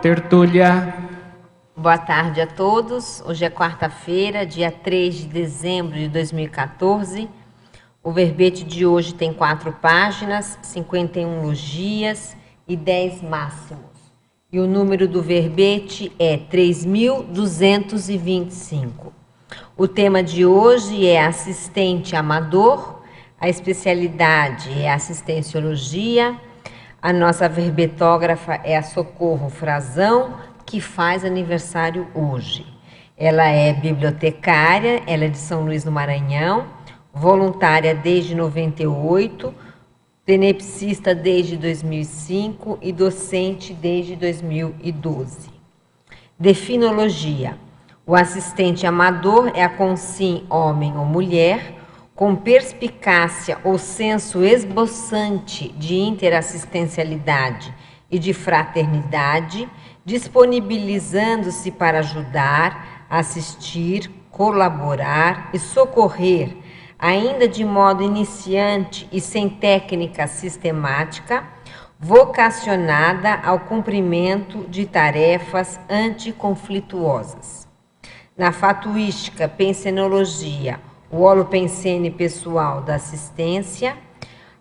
tertúlia. Boa tarde a todos. Hoje é quarta-feira, dia 3 de dezembro de 2014. O verbete de hoje tem 4 páginas, 51 logias e 10 máximos. E o número do verbete é 3.225. O tema de hoje é assistente amador, a especialidade é assistenciologia. A nossa verbetógrafa é a Socorro Frazão, que faz aniversário hoje. Ela é bibliotecária, ela é de São Luís do Maranhão, voluntária desde 98, tenepsista desde 2005 e docente desde 2012. Definologia. O assistente amador é a consim homem ou mulher, com perspicácia ou senso esboçante de interassistencialidade e de fraternidade, disponibilizando-se para ajudar, assistir, colaborar e socorrer, ainda de modo iniciante e sem técnica sistemática, vocacionada ao cumprimento de tarefas anticonflituosas. Na fatuística, pensenologia, o holopensene pessoal da assistência,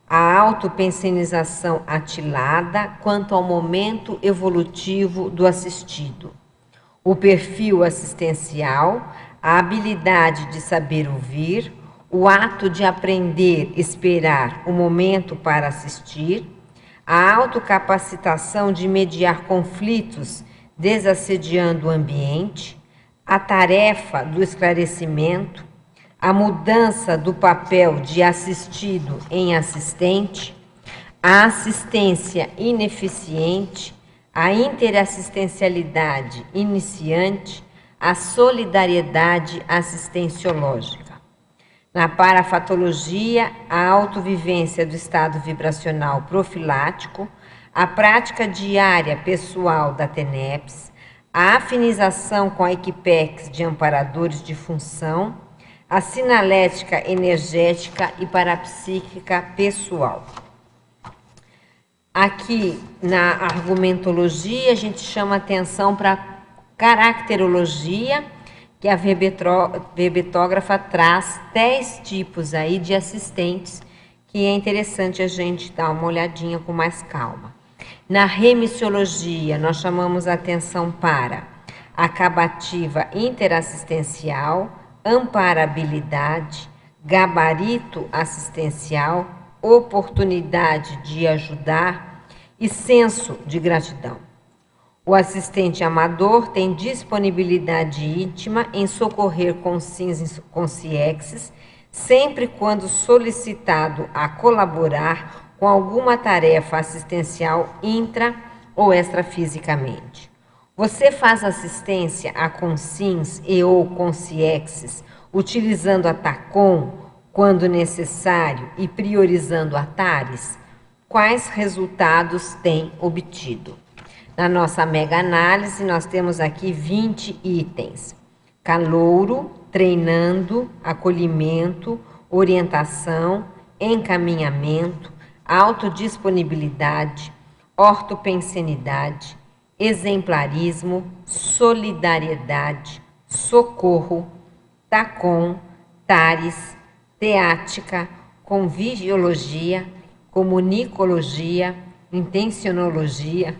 a autopensenização atilada quanto ao momento evolutivo do assistido, o perfil assistencial, a habilidade de saber ouvir, o ato de aprender, esperar o momento para assistir, a autocapacitação de mediar conflitos desassediando o ambiente, a tarefa do esclarecimento, a mudança do papel de assistido em assistente, a assistência ineficiente, a interassistencialidade iniciante, a solidariedade assistenciológica. Na parafatologia, a autovivência do estado vibracional profilático, a prática diária pessoal da TENEPS, a afinização com a Equipex de amparadores de função, a sinalética energética e parapsíquica pessoal. Aqui na argumentologia, a gente chama atenção para a caracterologia, que a verbetógrafa traz 10 tipos aí de assistentes, que é interessante a gente dar uma olhadinha com mais calma. Na remissiologia, nós chamamos a atenção para a acabativa interassistencial, amparabilidade, gabarito assistencial, oportunidade de ajudar e senso de gratidão. O assistente amador tem disponibilidade íntima em socorrer consciexes, sempre quando solicitado a colaborar com alguma tarefa assistencial intra ou extrafisicamente. Você faz assistência a consins e ou consciexes, utilizando a TACOM quando necessário e priorizando a TARES? Quais resultados tem obtido? Na nossa mega análise, nós temos aqui 20 itens. Calouro, treinando, acolhimento, orientação, encaminhamento, autodisponibilidade, ortopensenidade, exemplarismo, solidariedade, socorro, TACOM, TARES, teática, convigiologia, comunicologia, intencionologia,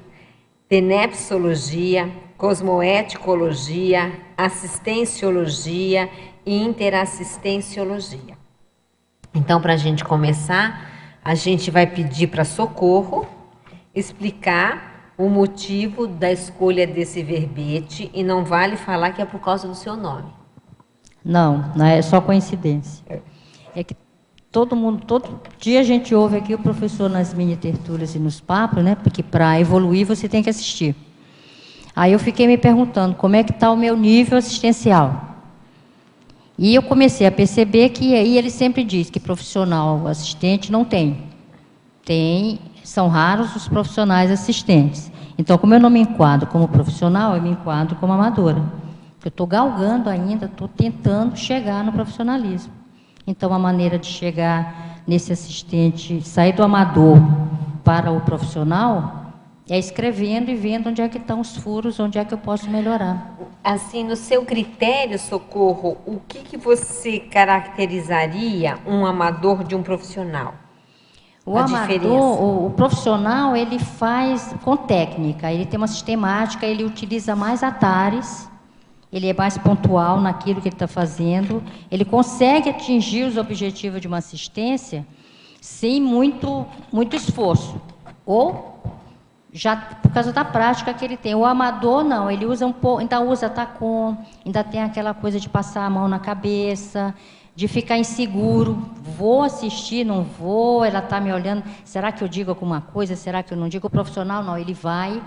tenepsologia, cosmoeticologia, assistenciologia e interassistenciologia. Então, para a gente começar, a gente vai pedir para Socorro explicar o motivo da escolha desse verbete e não vale falar que é por causa do seu nome. Não, não é só coincidência. É que todo dia a gente ouve aqui o professor nas mini-tertúlias e nos papos, né? Porque para evoluir você tem que assistir. Aí eu fiquei me perguntando como é que está o meu nível assistencial. E eu comecei a perceber que aí ele sempre diz que profissional assistente não tem. São raros os profissionais assistentes. Então, como eu não me enquadro como profissional, eu me enquadro como amadora. Eu estou galgando ainda, estou tentando chegar no profissionalismo. Então, a maneira de chegar nesse assistente, sair do amador para o profissional, É escrevendo e vendo onde é que estão os furos, onde é que eu posso melhorar. Assim, no seu critério, Socorro, o que você caracterizaria um amador de um profissional? O amador, o profissional, ele faz com técnica, ele tem uma sistemática, ele utiliza mais atalhos, ele é mais pontual naquilo que ele está fazendo, ele consegue atingir os objetivos de uma assistência sem muito esforço, ou já por causa da prática que ele tem. O amador não, ele usa um pouco, ainda usa tacom, ainda tem aquela coisa de passar a mão na cabeça, de ficar inseguro, vou assistir, não vou, ela está me olhando, será que eu digo alguma coisa, será que eu não digo? O profissional não, ele vai,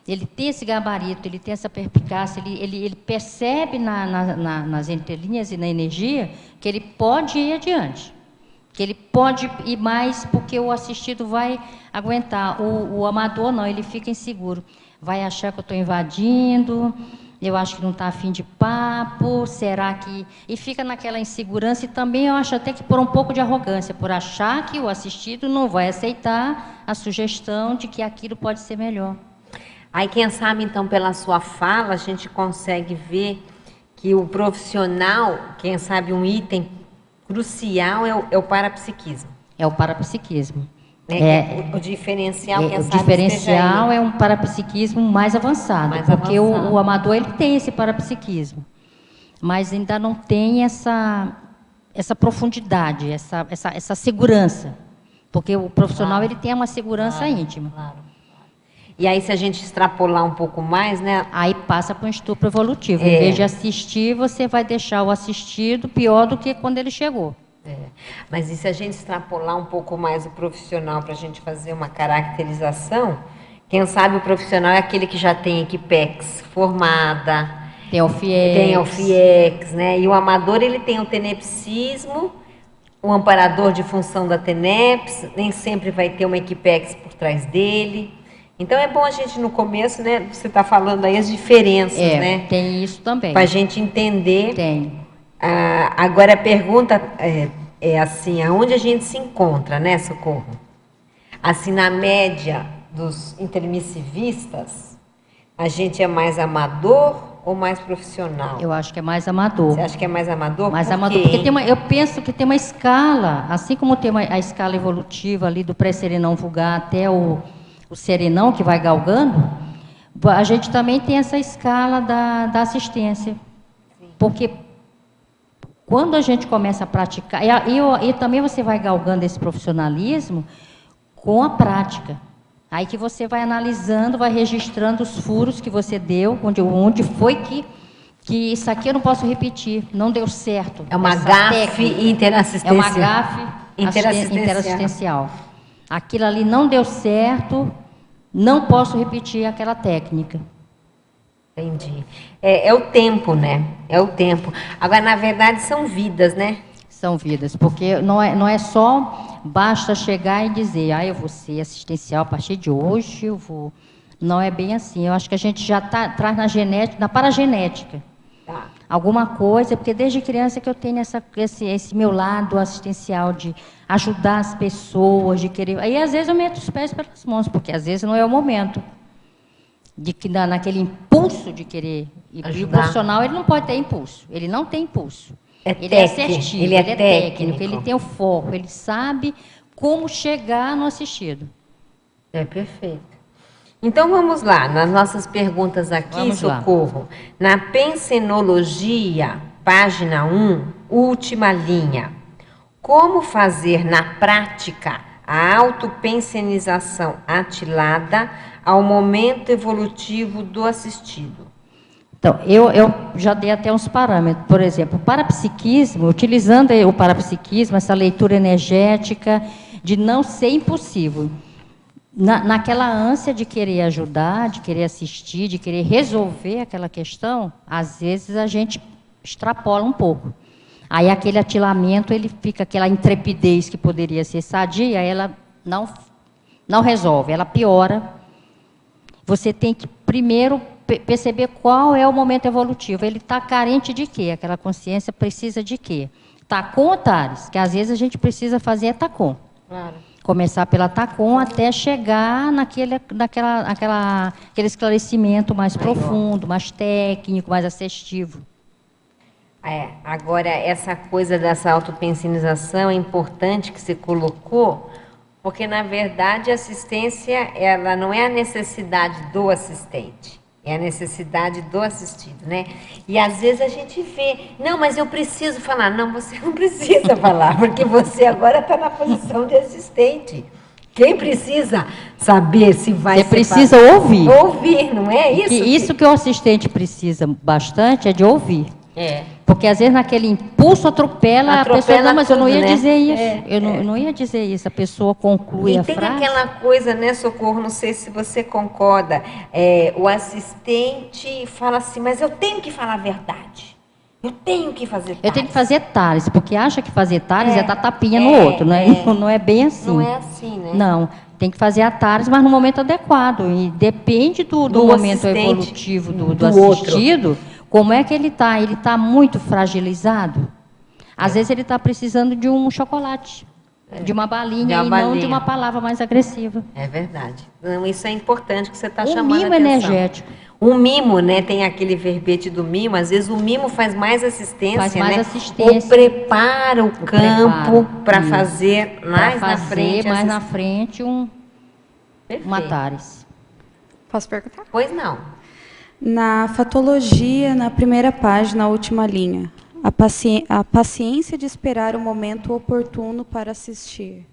ele tem esse gabarito, ele tem essa perspicácia, ele percebe nas entrelinhas e na energia que ele pode ir adiante, que ele pode ir mais porque o assistido vai aguentar. O amador não, ele fica inseguro, vai achar que eu estou invadindo, eu acho que não está afim de papo, será que... E fica naquela insegurança, e também eu acho até que por um pouco de arrogância, por achar que o assistido não vai aceitar a sugestão de que aquilo pode ser melhor. Aí, quem sabe, então, pela sua fala, a gente consegue ver que o profissional, quem sabe um item crucial é o parapsiquismo. É o parapsiquismo. O diferencial, quem o sabe, diferencial é um parapsiquismo mais avançado, porque avançado. O amador ele tem esse parapsiquismo, mas ainda não tem essa profundidade, essa segurança, porque o profissional ele tem uma segurança íntima. Claro. E aí, se a gente extrapolar um pouco mais, né? Aí passa para um estupro evolutivo. Em vez de assistir, você vai deixar o assistido pior do que quando ele chegou. Mas e se a gente extrapolar um pouco mais o profissional para a gente fazer uma caracterização, quem sabe o profissional é aquele que já tem Equipex formada, tem o FIEX, né? E o amador, ele tem o tenepsismo, o amparador de função da TENEPS, nem sempre vai ter uma Equipex por trás dele. Então é bom a gente no começo, né? Você está falando aí as diferenças, né? Tem isso também. Para a gente entender. Tem. Agora a pergunta é assim, aonde a gente se encontra, né, Socorro? Assim, na média dos intermissivistas, a gente é mais amador ou mais profissional? Eu acho que é mais amador. Você acha que é mais amador? Mais amador, porque eu penso que tem uma escala, assim como tem a escala evolutiva ali do pré-serenão vulgar até o serenão que vai galgando, a gente também tem essa escala da assistência. Sim. Porque quando a gente começa a praticar, e também você vai galgando esse profissionalismo com a prática. Aí que você vai analisando, vai registrando os furos que você deu, onde foi que isso aqui eu não posso repetir, não deu certo. É uma gafe interassistencial. É uma gafe interassistencial. Aquilo ali não deu certo, não posso repetir aquela técnica. Entendi. É o tempo, né? É o tempo. Agora, na verdade, são vidas, né? São vidas, porque não é só basta chegar e dizer, eu vou ser assistencial a partir de hoje, eu vou... Não é bem assim. Eu acho que a gente já traz na genética, na paragenética. Tá. Alguma coisa, porque desde criança que eu tenho esse meu lado assistencial de ajudar as pessoas, de querer... Aí, às vezes, eu meto os pés pelas mãos, porque às vezes não é o momento. De que naquele impulso de querer... E o profissional, ele não pode ter impulso. Ele não tem impulso. Ele é assertivo, ele é técnico, ele tem o foco, ele sabe como chegar no assistido. É perfeito. Então, vamos lá, nas nossas perguntas aqui, Socorro. Na Pensenologia, página 1, última linha. Como fazer na prática a autopensenização atilada ao momento evolutivo do assistido? Então, eu já dei até uns parâmetros. Por exemplo, o parapsiquismo, utilizando o parapsiquismo, essa leitura energética, de não ser impossível. Naquela ânsia de querer ajudar, de querer assistir, de querer resolver aquela questão, às vezes a gente extrapola um pouco. Aí aquele atilamento, ele fica, aquela intrepidez que poderia ser sadia, ela não resolve, ela piora. Você tem que primeiro perceber qual é o momento evolutivo. Ele está carente de quê? Aquela consciência precisa de quê? Tacom ou Tares? Que às vezes a gente precisa fazer tacom. Claro. Começar pela TACOM até chegar aquele esclarecimento mais profundo, mais técnico, mais assestivo. Agora, essa coisa dessa autopensionização é importante que você colocou, porque, na verdade, a assistência, ela não é a necessidade do assistente, é a necessidade do assistido, né? E, às vezes, a gente vê, não, mas eu preciso falar. Não, você não precisa falar, porque você agora está na posição de assistente. Quem precisa saber se vai... Você precisa ouvir. Ouvir, não é isso? Isso que o assistente precisa bastante é de ouvir. É. Porque às vezes naquele impulso atropela a pessoa, não, mas eu não ia tudo, dizer né? isso. Eu não ia dizer isso. A pessoa conclui a frase. E tem aquela coisa, né, Socorro, não sei se você concorda, o assistente fala assim, mas eu tenho que falar a verdade. Eu tenho que fazer TARES. Eu tenho que fazer TARES, porque acha que fazer TARES é dar tapinha no outro, né? Não é bem assim. Não é assim, né? Não, tem que fazer a TARES, mas no momento adequado. E depende do momento evolutivo do assistido, outro. Como é que ele está? Ele está muito fragilizado? Às vezes ele está precisando de um chocolate, de uma balinha e não de uma palavra mais agressiva. É verdade. Então, isso é importante que você está chamando a atenção. Um mimo energético. O mimo, né? Tem aquele verbete do mimo. Às vezes o mimo faz mais assistência, faz mais né? assistência. Ou prepara o campo para fazer mais na frente. Mais na frente uma TARES. Posso perguntar? Pois não. Na fatologia, na primeira página, a última linha, a paciência de esperar o momento oportuno para assistir.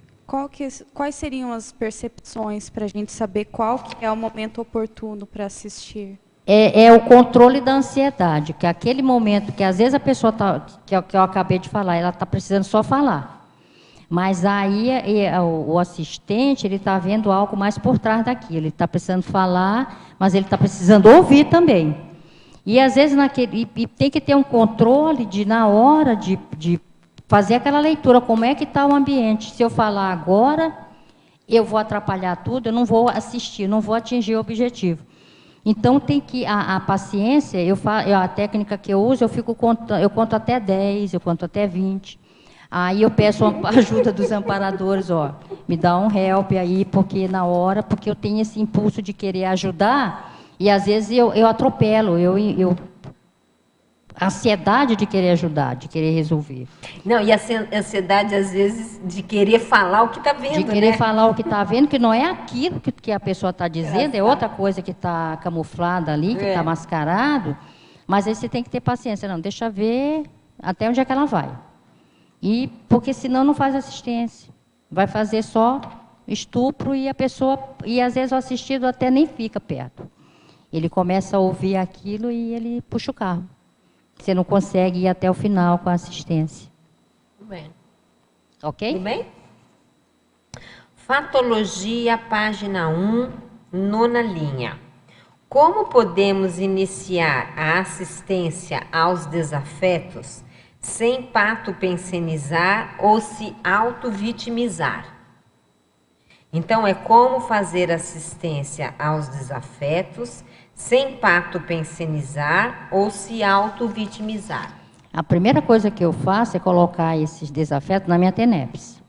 Quais seriam as percepções para a gente saber qual que é o momento oportuno para assistir? É o controle da ansiedade, que é aquele momento que às vezes a pessoa que eu acabei de falar, ela está precisando só falar. Mas aí o assistente, ele está vendo algo mais por trás daquilo. Ele está precisando falar, mas ele está precisando ouvir também. E às vezes tem que ter um controle na hora de fazer aquela leitura, como é que está o ambiente. Se eu falar agora, eu vou atrapalhar tudo, eu não vou assistir, não vou atingir o objetivo. Então tem que a paciência, a técnica que eu uso, eu conto até 10, eu conto até 20. Aí eu peço a ajuda dos amparadores, me dá um help aí, porque eu tenho esse impulso de querer ajudar, e às vezes eu atropelo, a ansiedade de querer ajudar, de querer resolver. Não, e a ansiedade, às vezes, de querer falar o que está vendo, de querer falar o que está vendo, que não é aquilo que a pessoa está dizendo, é outra coisa que está camuflada ali, que está mascarado, mas aí você tem que ter paciência, não, deixa ver até onde é que ela vai. Porque senão não faz assistência. Vai fazer só estupro e às vezes o assistido até nem fica perto. Ele começa a ouvir aquilo e ele puxa o carro. Você não consegue ir até o final com a assistência. Tudo bem. Ok? Tudo bem? Fatologia, página 1, 9ª linha. Como podemos iniciar a assistência aos desafetos sem patopensenizar ou se auto-vitimizar? Então, é como fazer assistência aos desafetos sem patopensenizar ou se auto-vitimizar. A primeira coisa que eu faço é colocar esses desafetos na minha TENEPS.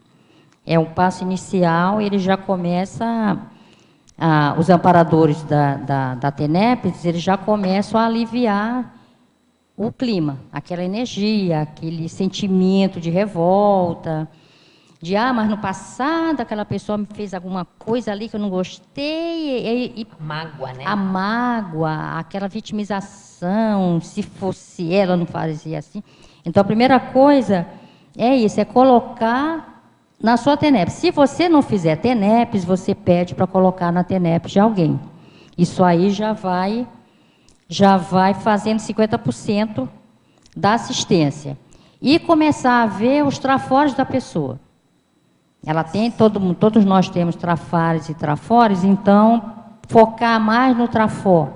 É um passo inicial, ele já começa, os amparadores da TENEPS, eles já começam a aliviar o clima, aquela energia, aquele sentimento de revolta, mas no passado aquela pessoa me fez alguma coisa ali que eu não gostei. Mágoa, né? A mágoa, aquela vitimização, se fosse ela, não fazia assim. Então, a primeira coisa é isso, é colocar na sua TENEPS. Se você não fizer TENEPS, você pede para colocar na TENEPS de alguém. Isso aí já vai fazendo 50% da assistência. E começar a ver os trafores da pessoa. Ela tem, todos nós temos trafares e trafores, então focar mais no trafor.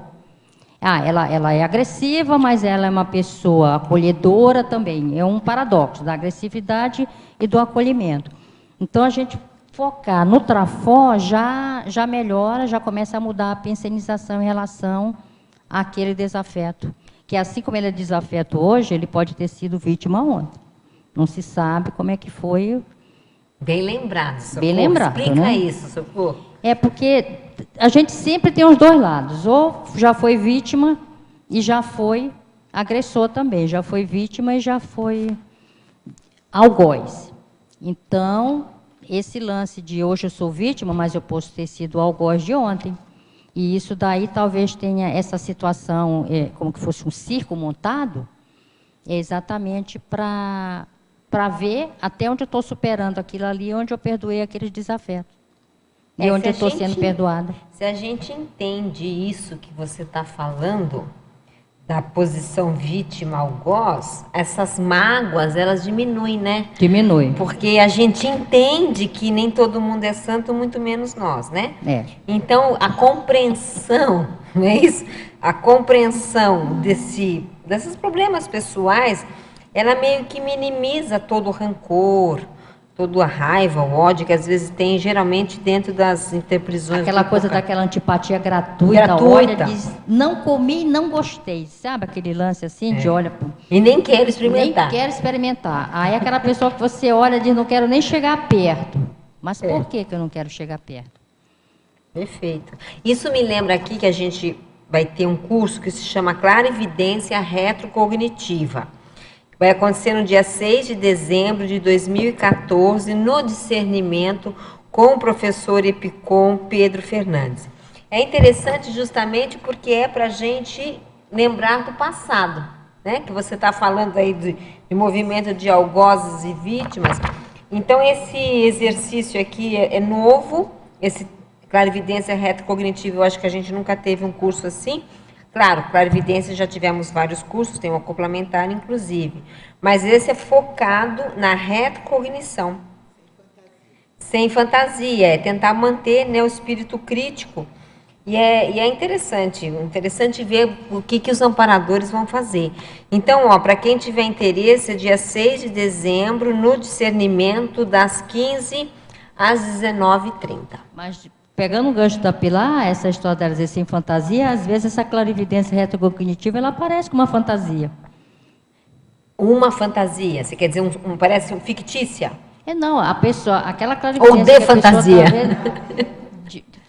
Ela é agressiva, mas ela é uma pessoa acolhedora também. É um paradoxo da agressividade e do acolhimento. Então, a gente focar no trafor já melhora, já começa a mudar a pensenização em relação àquele desafeto. Que assim como ele é desafeto hoje, ele pode ter sido vítima ontem. Não se sabe como é que foi Bem lembrado, Socorro. Bem lembrado, Explica né? isso, Socorro. É porque a gente sempre tem os dois lados. Ou já foi vítima e já foi agressor também. Já foi vítima e já foi algoz. Então, esse lance de hoje eu sou vítima, mas eu posso ter sido algoz de ontem. E isso daí talvez tenha essa situação, como que fosse um circo montado, exatamente para ver até onde eu estou superando aquilo ali, onde eu perdoei aqueles desafetos. E onde eu estou sendo perdoada. Se a gente entende isso que você está falando, da posição vítima-algoz, essas mágoas, elas diminuem, né? Diminui. Porque a gente entende que nem todo mundo é santo, muito menos nós, né? É. Então, a compreensão, não é isso? A compreensão desses problemas pessoais, ela meio que minimiza todo o rancor, toda a raiva, o ódio que às vezes tem, geralmente, dentro das interprisões. Aquela coisa daquela antipatia gratuita. Olha, diz, não comi e não gostei. Sabe aquele lance assim, de olha... E nem quero experimentar. Nem quero experimentar. Aí aquela pessoa que você olha e diz, não quero nem chegar perto. Mas por que eu não quero chegar perto? Perfeito. Isso me lembra aqui que a gente vai ter um curso que se chama Clarividência Retrocognitiva. Vai acontecer no dia 6 de dezembro de 2014, no Discernimento, com o professor Epicom Pedro Fernandes. É interessante justamente porque é para a gente lembrar do passado, né? Que você está falando aí de movimento de algozes e vítimas. Então, esse exercício aqui é novo, esse Clarividência Retrocognitiva, eu acho que a gente nunca teve um curso assim. Claro, clarividência já tivemos vários cursos, tem um complementar inclusive, mas esse é focado na retrocognição. Sem fantasia, é tentar manter, né, o espírito crítico. E é interessante ver o que os amparadores vão fazer. Então, para quem tiver interesse, é dia 6 de dezembro, no Discernimento, das 15 às 19h30. Mas... Pegando o gancho da Pilar, essa história dela dizer sem fantasia, às vezes essa clarividência retrocognitiva, ela parece com uma fantasia. Uma fantasia? Você quer dizer, parece fictícia? Não, a pessoa, aquela clarividência... Ou de fantasia?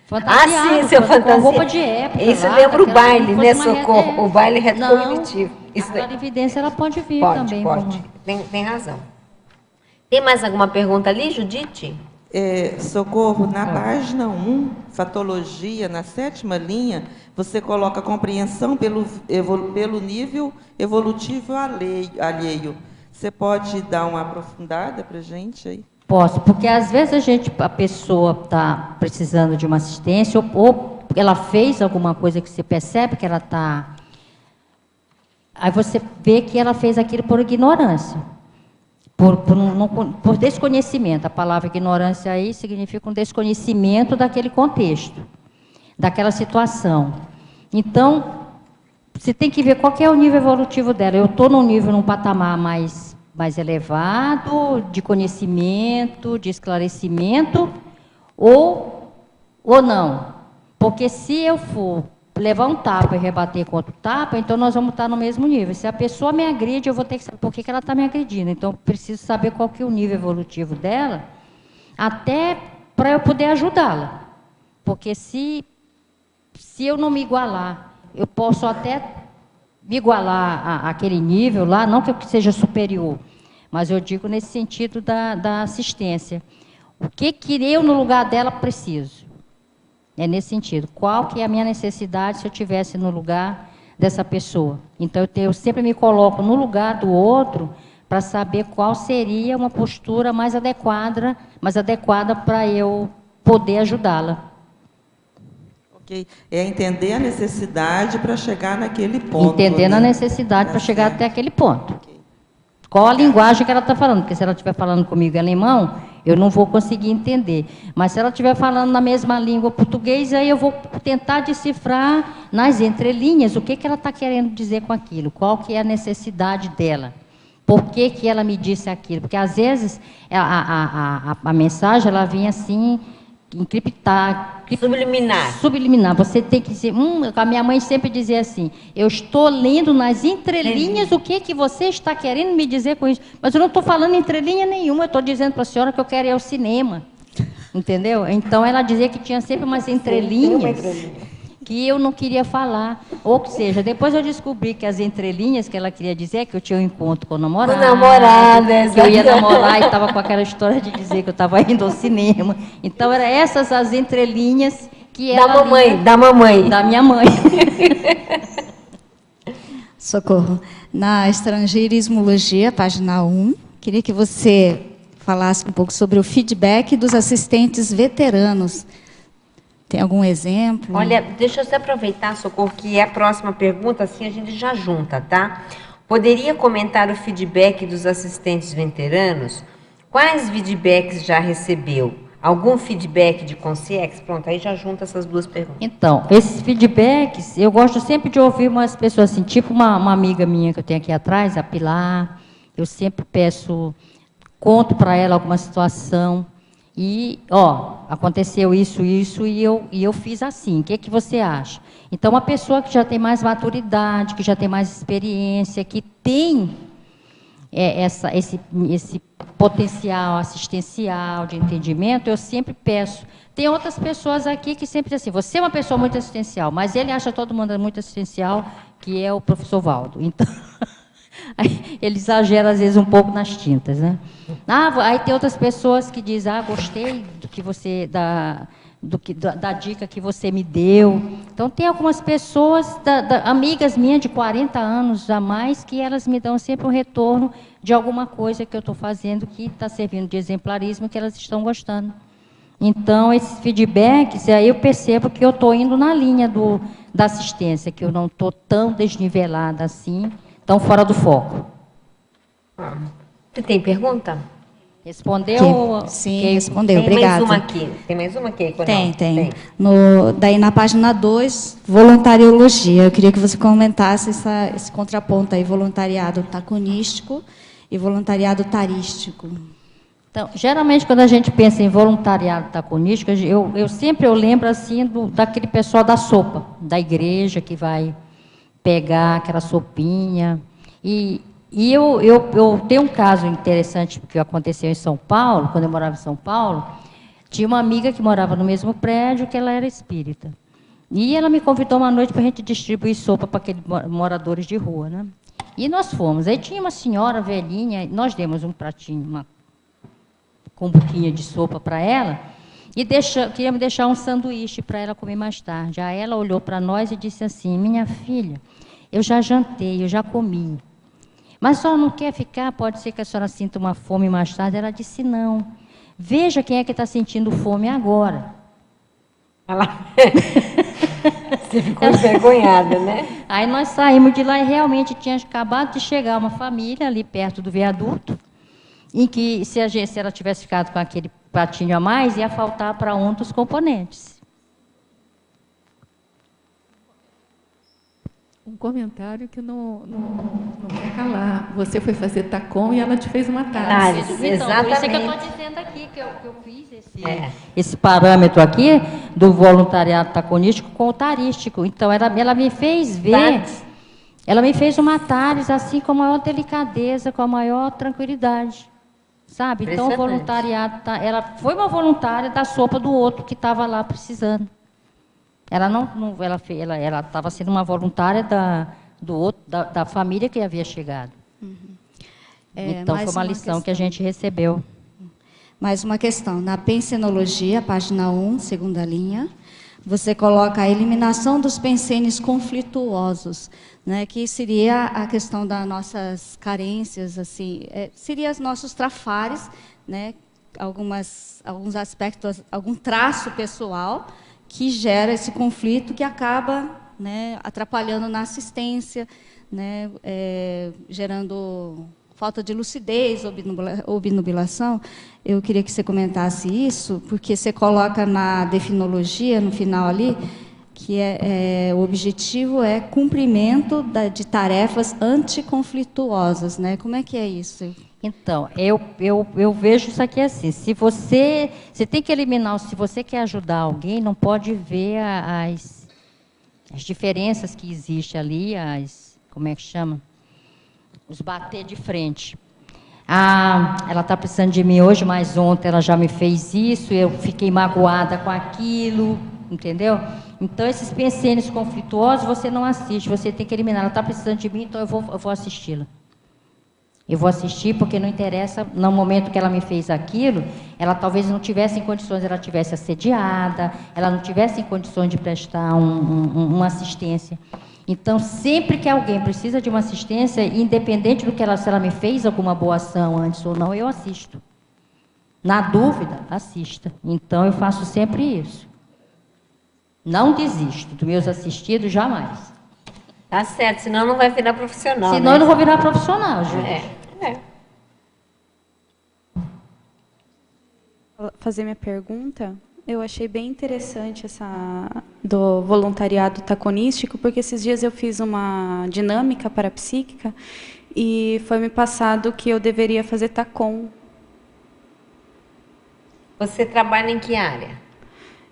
Fantasiada, sim, seu fantasia. Com roupa de época. Isso lá, lembra o baile, né, Socorro? O baile retrocognitivo. A clarividência, ela pode vir também. Pode. Tem razão. Tem mais alguma pergunta ali, Judite? Socorro, na página 1, Fatologia, na 7ª linha, você coloca compreensão pelo nível evolutivo alheio. Você pode dar uma aprofundada para a gente aí? Posso, porque às vezes a pessoa está precisando de uma assistência, ou ela fez alguma coisa que você percebe que ela está... Aí você vê que ela fez aquilo por ignorância. Por desconhecimento. A palavra ignorância aí significa um desconhecimento daquele contexto, daquela situação. Então, você tem que ver qual que é o nível evolutivo dela. Eu estou num patamar mais elevado, de conhecimento, de esclarecimento, ou não. Porque se eu for levar um tapa e rebater com outro tapa, então nós vamos estar no mesmo nível. Se a pessoa me agride, eu vou ter que saber por que ela está me agredindo. Então, preciso saber qual que é o nível evolutivo dela, até para eu poder ajudá-la. Porque se eu não me igualar, eu posso até me igualar àquele nível lá, não que eu seja superior, mas eu digo nesse sentido da assistência. O que eu, no lugar dela, preciso? É nesse sentido. Qual que é a minha necessidade se eu estivesse no lugar dessa pessoa? Então, eu sempre me coloco no lugar do outro para saber qual seria uma postura mais adequada para eu poder ajudá-la. Ok. É entender a necessidade para chegar naquele ponto. Entendendo a necessidade para chegar até aquele ponto. Okay. Qual a linguagem que ela está falando? Porque se ela estiver falando comigo em alemão, eu não vou conseguir entender. Mas se ela estiver falando na mesma língua português, aí eu vou tentar decifrar nas entrelinhas o que ela está querendo dizer com aquilo, qual que é a necessidade dela, por que ela me disse aquilo. Porque, às vezes, a mensagem ela vinha assim, encriptar. Subliminar. Subliminar. Você tem que dizer... a minha mãe sempre dizia assim, eu estou lendo nas entrelinhas o que você está querendo me dizer com isso. Mas eu não estou falando entrelinha nenhuma, eu estou dizendo para a senhora que eu quero ir ao cinema. Entendeu? Então, ela dizia que tinha sempre umas entrelinhas que eu não queria falar. Ou seja, depois eu descobri que as entrelinhas que ela queria dizer que eu tinha um encontro com o namorado. Com o namorado, que eu ia namorar e estava com aquela história de dizer que eu estava indo ao cinema. Então, eram essas as entrelinhas que ela... Da mamãe. Da minha mãe. Socorro. Na Estrangeirismologia, página 1, queria que você falasse um pouco sobre o feedback dos assistentes veteranos. Tem algum exemplo? Olha, deixa eu só aproveitar, Socorro, que é a próxima pergunta, assim a gente já junta, tá? Poderia comentar o feedback dos assistentes veteranos? Quais feedbacks já recebeu? Algum feedback de Consciex? Pronto, aí já junta essas duas perguntas. Então, esses feedbacks, eu gosto sempre de ouvir umas pessoas assim, tipo uma amiga minha que eu tenho aqui atrás, a Pilar, eu sempre peço... Conto para ela alguma situação e, aconteceu isso e eu fiz assim. O que você acha? Então, uma pessoa que já tem mais maturidade, que já tem mais experiência, que tem esse potencial assistencial de entendimento, eu sempre peço. Tem outras pessoas aqui que sempre dizem assim, você é uma pessoa muito assistencial, mas ele acha todo mundo muito assistencial, que é o professor Valdo. Então... Ele exagera, às vezes, um pouco nas tintas, né? Aí tem outras pessoas que dizem, gostei do que você, da dica que você me deu. Então, tem algumas pessoas, amigas minhas de 40 anos a mais, que elas me dão sempre um retorno de alguma coisa que eu estou fazendo, que está servindo de exemplarismo, que elas estão gostando. Então, esses feedbacks, aí eu percebo que eu estou indo na linha da assistência, que eu não estou tão desnivelada assim, tão fora do foco. Você tem pergunta? Respondeu? Sim, respondeu. Obrigada. Tem mais uma aqui? Tem. Daí, na página 2, voluntariologia. Eu queria que você comentasse esse contraponto aí, voluntariado taconístico e voluntariado tarístico. Então, geralmente, quando a gente pensa em voluntariado taconístico, eu sempre lembro assim, daquele pessoal da sopa, da igreja, que vai pegar aquela sopinha. E eu tenho um caso interessante que aconteceu em São Paulo, quando eu morava em São Paulo. Tinha uma amiga que morava no mesmo prédio, que ela era espírita. E ela me convidou uma noite para a gente distribuir sopa para aqueles moradores de rua, né? E nós fomos. Aí tinha uma senhora velhinha, nós demos um pratinho, com um pouquinho de sopa para ela, e queríamos deixar um sanduíche para ela comer mais tarde. Aí ela olhou para nós e disse assim, minha filha, eu já jantei, eu já comi. Mas a senhora não quer ficar? Pode ser que a senhora sinta uma fome mais tarde. Ela disse, não. Veja quem é que está sentindo fome agora. Você ficou envergonhada, né? Aí nós saímos de lá e realmente tinha acabado de chegar uma família ali perto do viaduto, em que, se ela tivesse ficado com aquele pratinho a mais, ia faltar para um dos componentes. Um comentário que não quer calar. Você foi fazer tacom e ela te fez uma taça. Então, exatamente. por isso é que eu estou dizendo aqui, que eu fiz esse parâmetro aqui do voluntariado taconístico com o tarístico. Então, ela me fez ver, ela me fez uma TARES assim com a maior delicadeza, com a maior tranquilidade. Sabe? Então, o voluntariado, ela foi uma voluntária da sopa do outro que estava lá precisando. Ela estava sendo uma voluntária da família que havia chegado. Então, foi uma lição que a gente recebeu. Mais uma questão. Na pensenologia, página 1, segunda linha, você coloca a eliminação dos pensenes conflituosos, né, que seria a questão das nossas carências, assim, seria os nossos trafares, né, alguns aspectos, algum traço pessoal que gera esse conflito que acaba, né, atrapalhando na assistência, né, gerando falta de lucidez, obnubilação. Eu queria que você comentasse isso, porque você coloca na definologia, no final ali, que o objetivo é cumprimento de tarefas anticonflituosas, né? Como é que é isso? Então, eu vejo isso aqui assim, se você tem que eliminar, se você quer ajudar alguém, não pode ver as diferenças que existem ali, como é que chama? Os bater de frente. Ah, ela está precisando de mim hoje, mas ontem ela já me fez isso, eu fiquei magoada com aquilo, entendeu? Então, esses pensamentos conflituosos você não assiste, você tem que eliminar. Ela está precisando de mim, então eu vou assisti-la. Eu vou assistir porque não interessa, no momento que ela me fez aquilo, ela talvez não tivesse em condições, ela tivesse assediada, ela não tivesse em condições de prestar uma assistência. Então, sempre que alguém precisa de uma assistência, independente do que se ela me fez alguma boa ação antes ou não, eu assisto. Na dúvida, assista. Então, eu faço sempre isso. Não desisto dos meus assistidos, jamais. Tá certo, senão não vai virar profissional. Senão, né? eu não vou virar profissional, Júlia. Fazer minha pergunta, eu achei bem interessante essa do voluntariado taconístico, porque esses dias eu fiz uma dinâmica parapsíquica e foi me passado que eu deveria fazer tacon. Você trabalha em que área?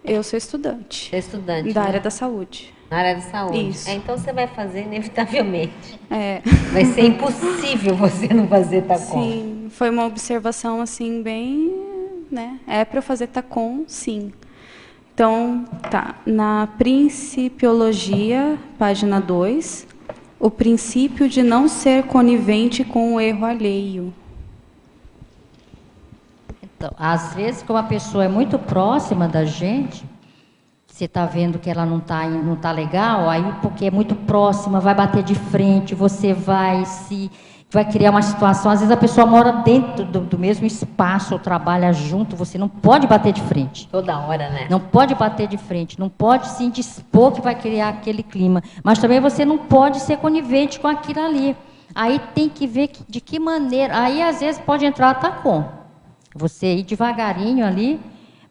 Eu sou estudante. Você é estudante, da né? área da saúde. Na área da saúde. Isso. Então você vai fazer inevitavelmente. É. Vai ser impossível você não fazer tacon. Sim, foi uma observação assim bem, né? É para eu fazer tacon, sim. Então, tá, na Principiologia, página 2, o princípio de não ser conivente com o erro alheio. Então, às vezes, como a pessoa é muito próxima da gente, você está vendo que ela não tá legal, aí porque é muito próxima, vai bater de frente, você vai criar uma situação, às vezes a pessoa mora dentro do mesmo espaço, ou trabalha junto, você não pode bater de frente. Toda hora, né? Não pode bater de frente, não pode se indispor que vai criar aquele clima, mas também você não pode ser conivente com aquilo ali. Aí tem que ver de que maneira, aí às vezes pode entrar tacon, você ir devagarinho ali,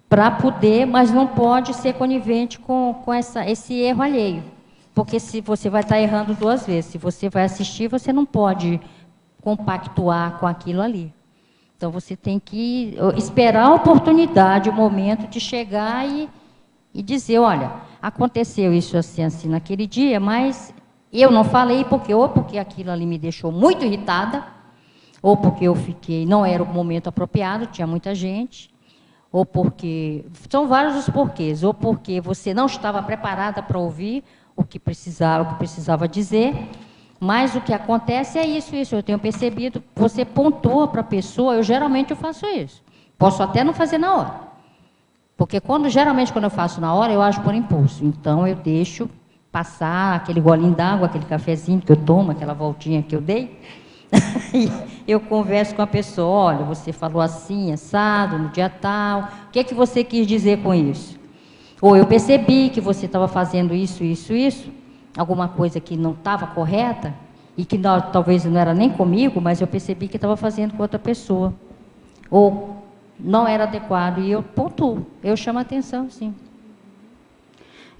para poder, mas não pode ser conivente com esse erro alheio. Porque se você vai estar errando duas vezes, se você vai assistir, você não pode compactuar com aquilo ali. Então, você tem que esperar a oportunidade, o momento de chegar e dizer, olha, aconteceu isso assim, assim, naquele dia, mas eu não falei porque aquilo ali me deixou muito irritada, ou porque não era o momento apropriado, tinha muita gente, ou porque, são vários os porquês, ou porque você não estava preparada para ouvir o que precisava dizer, mas o que acontece é isso, eu tenho percebido, você pontua para a pessoa, geralmente eu faço isso, posso até não fazer na hora, porque geralmente quando eu faço na hora, eu ajo por impulso, então eu deixo passar aquele golinho d'água, aquele cafezinho que eu tomo, aquela voltinha que eu dei, eu converso com a pessoa, olha, você falou assim, assado, no dia tal, o que você quis dizer com isso? Ou eu percebi que você estava fazendo isso, alguma coisa que não estava correta, e que talvez não era nem comigo, mas eu percebi que estava fazendo com outra pessoa. Ou não era adequado, e eu pontuo, eu chamo a atenção, sim.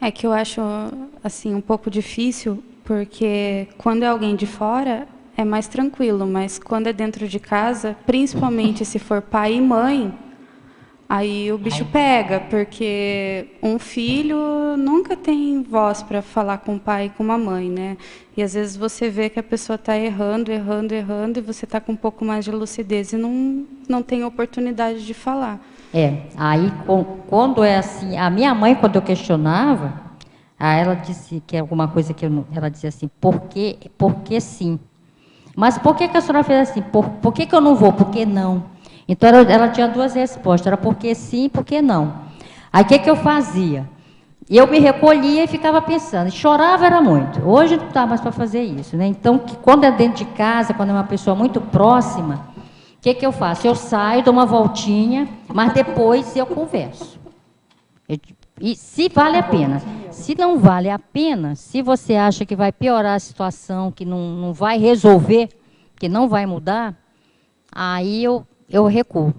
É que eu acho, assim, um pouco difícil, porque quando é alguém de fora, é mais tranquilo, mas quando é dentro de casa, principalmente se for pai e mãe, aí o bicho pega, porque um filho nunca tem voz para falar com o pai e com a mãe, né? E às vezes você vê que a pessoa está errando, e você está com um pouco mais de lucidez e não tem oportunidade de falar. Aí quando é assim, a minha mãe, quando eu questionava, aí ela disse que alguma coisa ela dizia assim, porque sim. Mas por que a senhora fez assim? Por que eu não vou? Por que não? Então, ela tinha duas respostas. Era porque sim, porque não. Aí, o que eu fazia? Eu me recolhia e ficava pensando. Chorava era muito. Hoje não dá mais para fazer isso, né? Então, quando é dentro de casa, quando é uma pessoa muito próxima, o que eu faço? Eu saio, dou uma voltinha, mas depois eu converso. E se vale a pena. Se não vale a pena, se você acha que vai piorar a situação, que não vai resolver, que não vai mudar, aí eu recuo.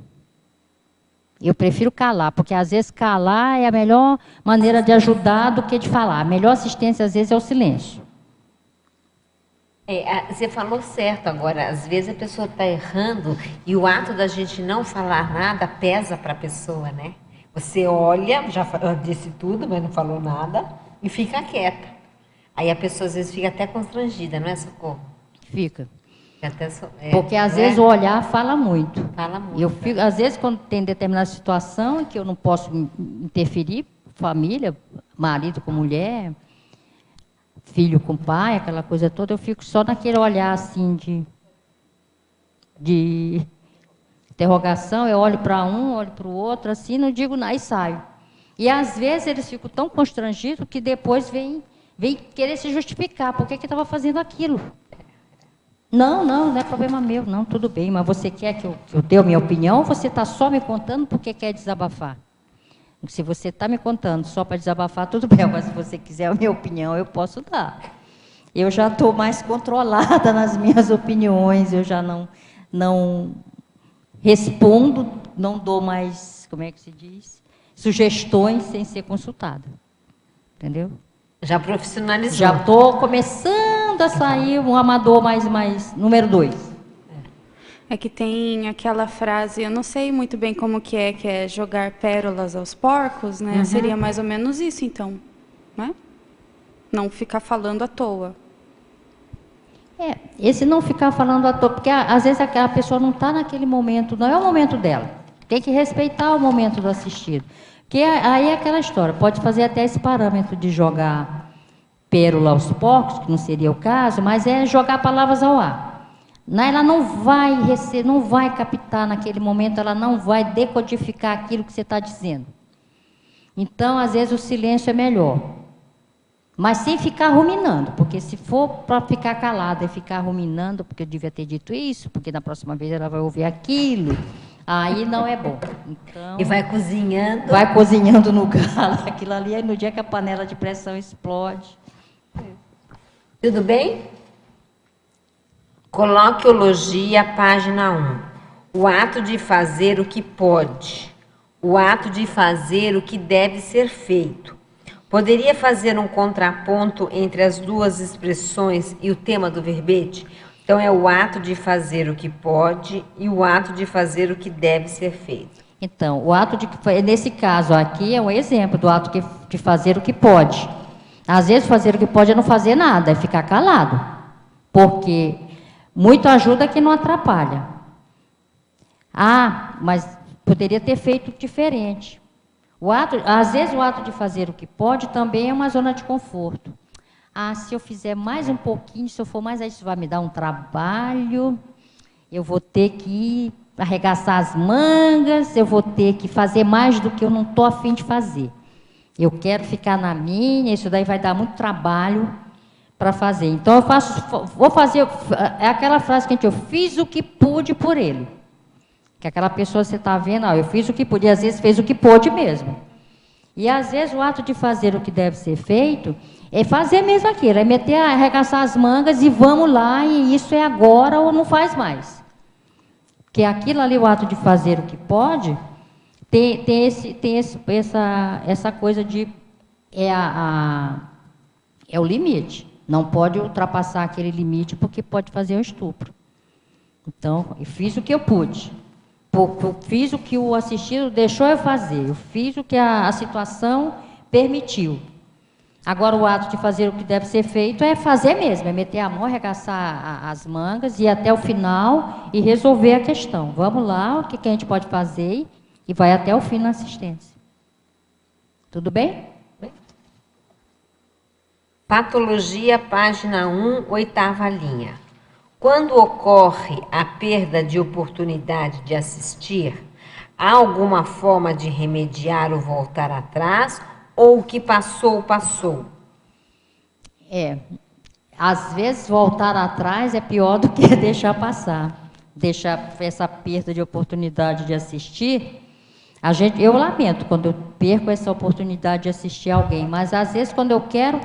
Eu prefiro calar, porque às vezes calar é a melhor maneira de ajudar do que de falar. A melhor assistência, às vezes, é o silêncio. Você falou certo agora. Às vezes a pessoa está errando e o ato da gente não falar nada pesa para a pessoa, né? Você olha, já disse tudo, mas não falou nada e fica quieta. Aí a pessoa às vezes fica até constrangida, não é, Socorro? Fica. Até Porque às vezes o olhar fala muito. Fala muito. Eu fico, às vezes, quando tem determinada situação em que eu não posso interferir, família, marido com mulher, filho com pai, aquela coisa toda, eu fico só naquele olhar assim de interrogação, eu olho para um, olho para o outro, assim, não digo nada e saio. E às vezes eles ficam tão constrangidos que depois vem querer se justificar, por que estava fazendo aquilo? Não é problema meu, não, tudo bem, mas você quer que eu dê a minha opinião ou você está só me contando porque quer desabafar? Se você está me contando só para desabafar, tudo bem, mas se você quiser a minha opinião, eu posso dar. Eu já estou mais controlada nas minhas opiniões, eu já não respondo, não dou mais, como é que se diz, sugestões sem ser consultada. Entendeu? Já profissionalizou. Já estou começando a sair um amador mais número 2. É que tem aquela frase, eu não sei muito bem como que é jogar pérolas aos porcos, né? Seria mais ou menos isso, então, né? Não ficar falando à toa. Esse não ficar falando à toa, porque às vezes aquela pessoa não está naquele momento, não é o momento dela. Tem que respeitar o momento do assistido. Porque aí é aquela história, pode fazer até esse parâmetro de jogar pérola aos porcos, que não seria o caso, mas é jogar palavras ao ar. Ela não vai captar naquele momento, ela não vai decodificar aquilo que você está dizendo. Então, às vezes, o silêncio é melhor. Mas sem ficar ruminando, porque se for para ficar calada e ficar ruminando, porque eu devia ter dito isso, porque na próxima vez ela vai ouvir aquilo, aí não é bom. Então, e vai cozinhando. Vai cozinhando no galo, aquilo ali, aí no dia que a panela de pressão explode. Tudo bem? Coloquiologia, página 1. O ato de fazer o que pode. O ato de fazer o que deve ser feito. Poderia fazer um contraponto entre as duas expressões e o tema do verbete? Então, é o ato de fazer o que pode e o ato de fazer o que deve ser feito. Então, o ato de... Nesse caso aqui é um exemplo do ato de fazer o que pode. Às vezes, fazer o que pode é não fazer nada, é ficar calado. Porque muito ajuda que não atrapalha. Mas poderia ter feito diferente. Às vezes, o ato de fazer o que pode também é uma zona de conforto. Se eu fizer mais um pouquinho, se eu for mais, isso vai me dar um trabalho, eu vou ter que arregaçar as mangas, eu vou ter que fazer mais do que eu não estou a fim de fazer. Eu quero ficar na minha, isso daí vai dar muito trabalho para fazer. Então, vou fazer, é aquela frase que eu fiz o que pude por ele. Que aquela pessoa, você está vendo, eu fiz o que pude, e às vezes fez o que pôde mesmo. E às vezes o ato de fazer o que deve ser feito é fazer mesmo aquilo, é arregaçar as mangas e vamos lá, e isso é agora ou não faz mais. Porque aquilo ali, o ato de fazer o que pode, tem essa coisa de... É o limite. Não pode ultrapassar aquele limite porque pode fazer um estupro. Então, eu fiz o que eu pude. Eu fiz o que o assistido deixou eu fazer. Eu fiz o que a situação permitiu. Agora, o ato de fazer o que deve ser feito é fazer mesmo. É meter a mão, arregaçar as mangas, ir até o final e resolver a questão. Vamos lá, o que a gente pode fazer e vai até o fim na assistência. Tudo bem? Patologia, página 1, 8ª linha. Quando ocorre a perda de oportunidade de assistir, há alguma forma de remediar ou voltar atrás, ou o que passou, passou? Às vezes voltar atrás é pior do que deixar passar. Deixar essa perda de oportunidade de assistir. Eu lamento quando eu perco essa oportunidade de assistir alguém, mas às vezes quando eu quero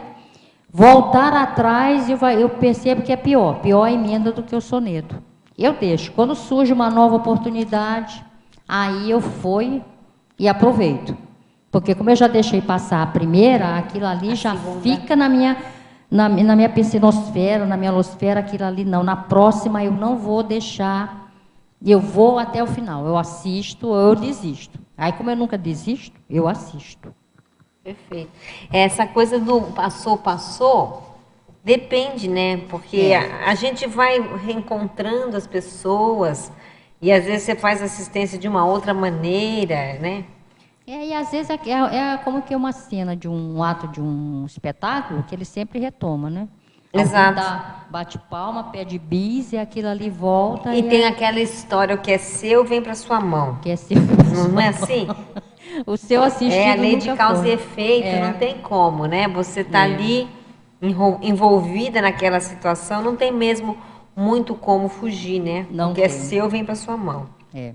voltar atrás, eu percebo que é pior a emenda do que o soneto. Eu deixo. Quando surge uma nova oportunidade, aí eu fui e aproveito. Porque como eu já deixei passar a primeira, aquilo ali já fica na na minha pensenosfera, na minha losfera, aquilo ali não. Na próxima eu não vou deixar, eu vou até o final. Eu assisto ou eu desisto. Aí, como eu nunca desisto, eu assisto. Perfeito. Essa coisa do passou, depende, né? Porque a gente vai reencontrando as pessoas e às vezes você faz assistência de uma outra maneira, né? E às vezes é como que uma cena de um ato de um espetáculo que ele sempre retoma, né? Exato. Bate palma, pede bis e aquilo ali volta. E tem aquela história, o que é seu vem para sua mão. Que é seu. Não é assim? O seu assistido É a lei de nunca causa foi. e efeito, não tem como, né? Você está ali envolvida naquela situação, não tem mesmo muito como fugir, né? Não o que é tem. seu vem para sua mão. É.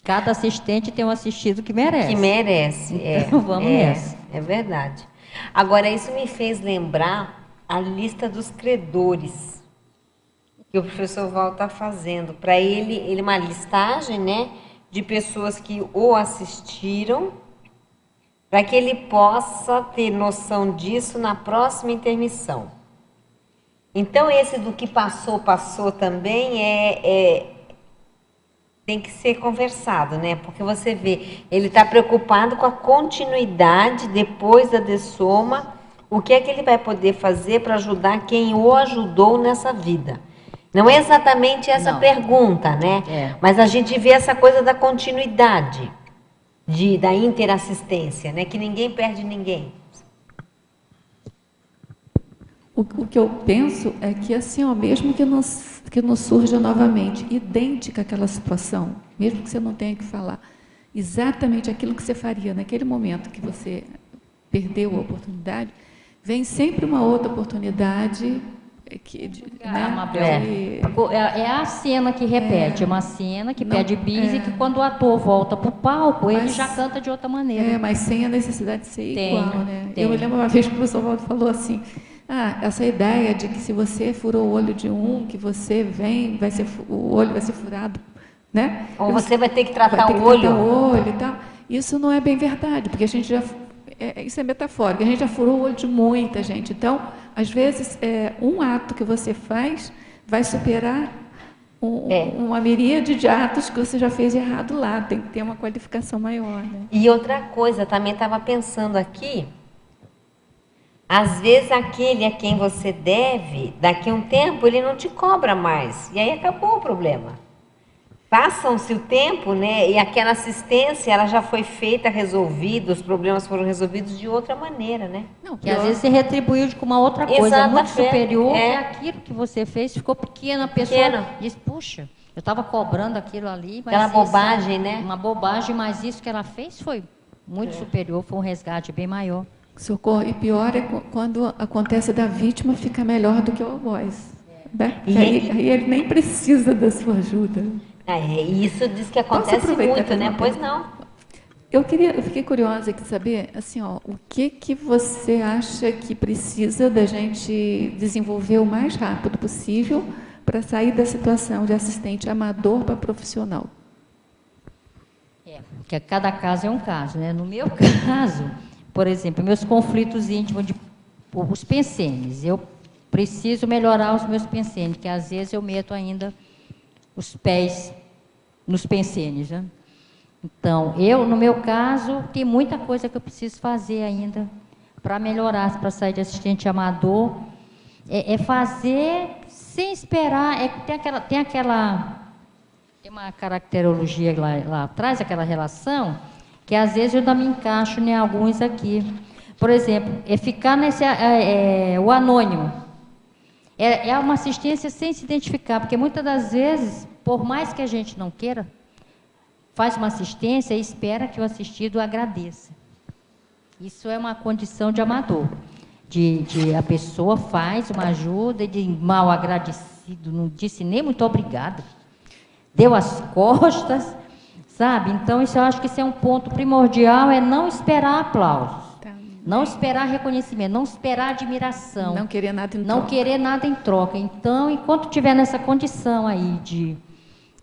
Cada assistente tem um assistido que merece. Que merece, Então, vamos nessa. É verdade. Agora, isso me fez lembrar a lista dos credores que o professor Val está fazendo. Para ele uma listagem, né, de pessoas que o assistiram, para que ele possa ter noção disso na próxima intermissão. Então, esse do que passou também tem que ser conversado, né? Porque você vê, ele está preocupado com a continuidade depois da dessoma, o que é que ele vai poder fazer para ajudar quem o ajudou nessa vida. Não é exatamente essa pergunta, né? Mas a gente vê essa coisa da continuidade, da interassistência, né? Que ninguém perde ninguém. O que eu penso é que, assim, ó, mesmo que não surja novamente, idêntica àquela situação, mesmo que você não tenha que falar exatamente aquilo que você faria naquele momento que você perdeu a oportunidade, vem sempre uma outra oportunidade É a cena que repete, é uma cena que pede bis e que quando o ator volta para o palco, ele já canta de outra maneira. Mas sem a necessidade de ser igual, né? Eu me lembro uma vez que o professor Valdo falou assim, essa ideia de que se você furou o olho de um, que você vem, o olho vai ser furado, né? Ou você vai ter que tratar o olho e tal. Isso não é bem verdade, porque a gente já... isso é metafórico, a gente já furou o olho de muita gente. Então, às vezes, um ato que você faz vai superar uma miríade de atos que você já fez errado lá. Tem que ter uma qualificação maior, né? E outra coisa, também estava pensando aqui, às vezes aquele a quem você deve, daqui a um tempo, ele não te cobra mais. E aí acabou o problema. Passam-se o tempo, né? E aquela assistência, ela já foi feita, resolvida, os problemas foram resolvidos de outra maneira, né? Que às vezes você retribuiu com uma outra coisa muito superior, e aquilo que você fez ficou pequeno. A pessoa diz, puxa, eu estava cobrando aquilo ali, mas aquela bobagem, né? Uma bobagem, mas isso que ela fez foi muito superior, foi um resgate bem maior. Socorro. E pior é quando acontece da vítima fica melhor do que o algoz. Né? Aí ele nem precisa da sua ajuda. Isso diz que acontece muito, né? Pois não. Eu fiquei curiosa de saber, assim, o que você acha que precisa da gente desenvolver o mais rápido possível para sair da situação de assistente amador para profissional? Porque cada caso é um caso, né? No meu caso, por exemplo, meus conflitos íntimos, os pensenes, eu preciso melhorar os meus pensenes, que às vezes eu meto ainda os pés nos pensenes, né? Então, no meu caso, tem muita coisa que eu preciso fazer ainda para melhorar, para sair de assistente amador. Fazer sem esperar, tem uma caracterologia lá atrás, aquela relação, que às vezes eu não me encaixo em alguns aqui. Por exemplo, ficar o anônimo. É uma assistência sem se identificar, porque muitas das vezes, por mais que a gente não queira, faz uma assistência e espera que o assistido agradeça. Isso é uma condição de amador. A pessoa faz uma ajuda de mal agradecido, não disse nem muito obrigado, deu as costas, sabe? Então, isso eu acho que isso é um ponto primordial, é não esperar aplausos. Não esperar reconhecimento, não esperar admiração. Não querer nada em troca. Não querer nada em troca. Então, enquanto estiver nessa condição aí de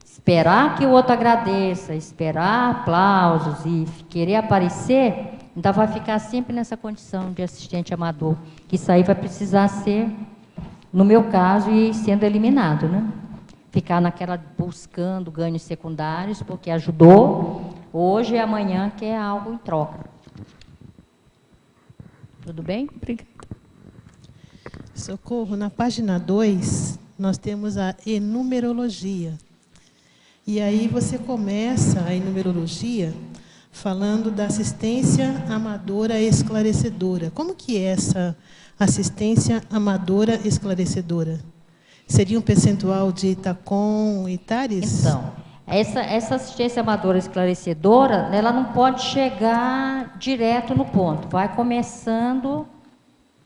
esperar que o outro agradeça, esperar aplausos e querer aparecer, Então, vai ficar sempre nessa condição de assistente amador, que isso aí vai precisar ser, no meu caso, ir sendo eliminado, né? Ficar naquela buscando ganhos secundários, porque ajudou, hoje e amanhã quer algo em troca. Tudo bem? Obrigada. Socorro, na página 2, nós temos a enumerologia. E aí você começa a enumerologia falando da assistência amadora esclarecedora. Como que é essa assistência amadora esclarecedora? Seria um percentual de Itacom e Itares? Então, essa assistência amadora esclarecedora, ela não pode chegar direto no ponto, vai começando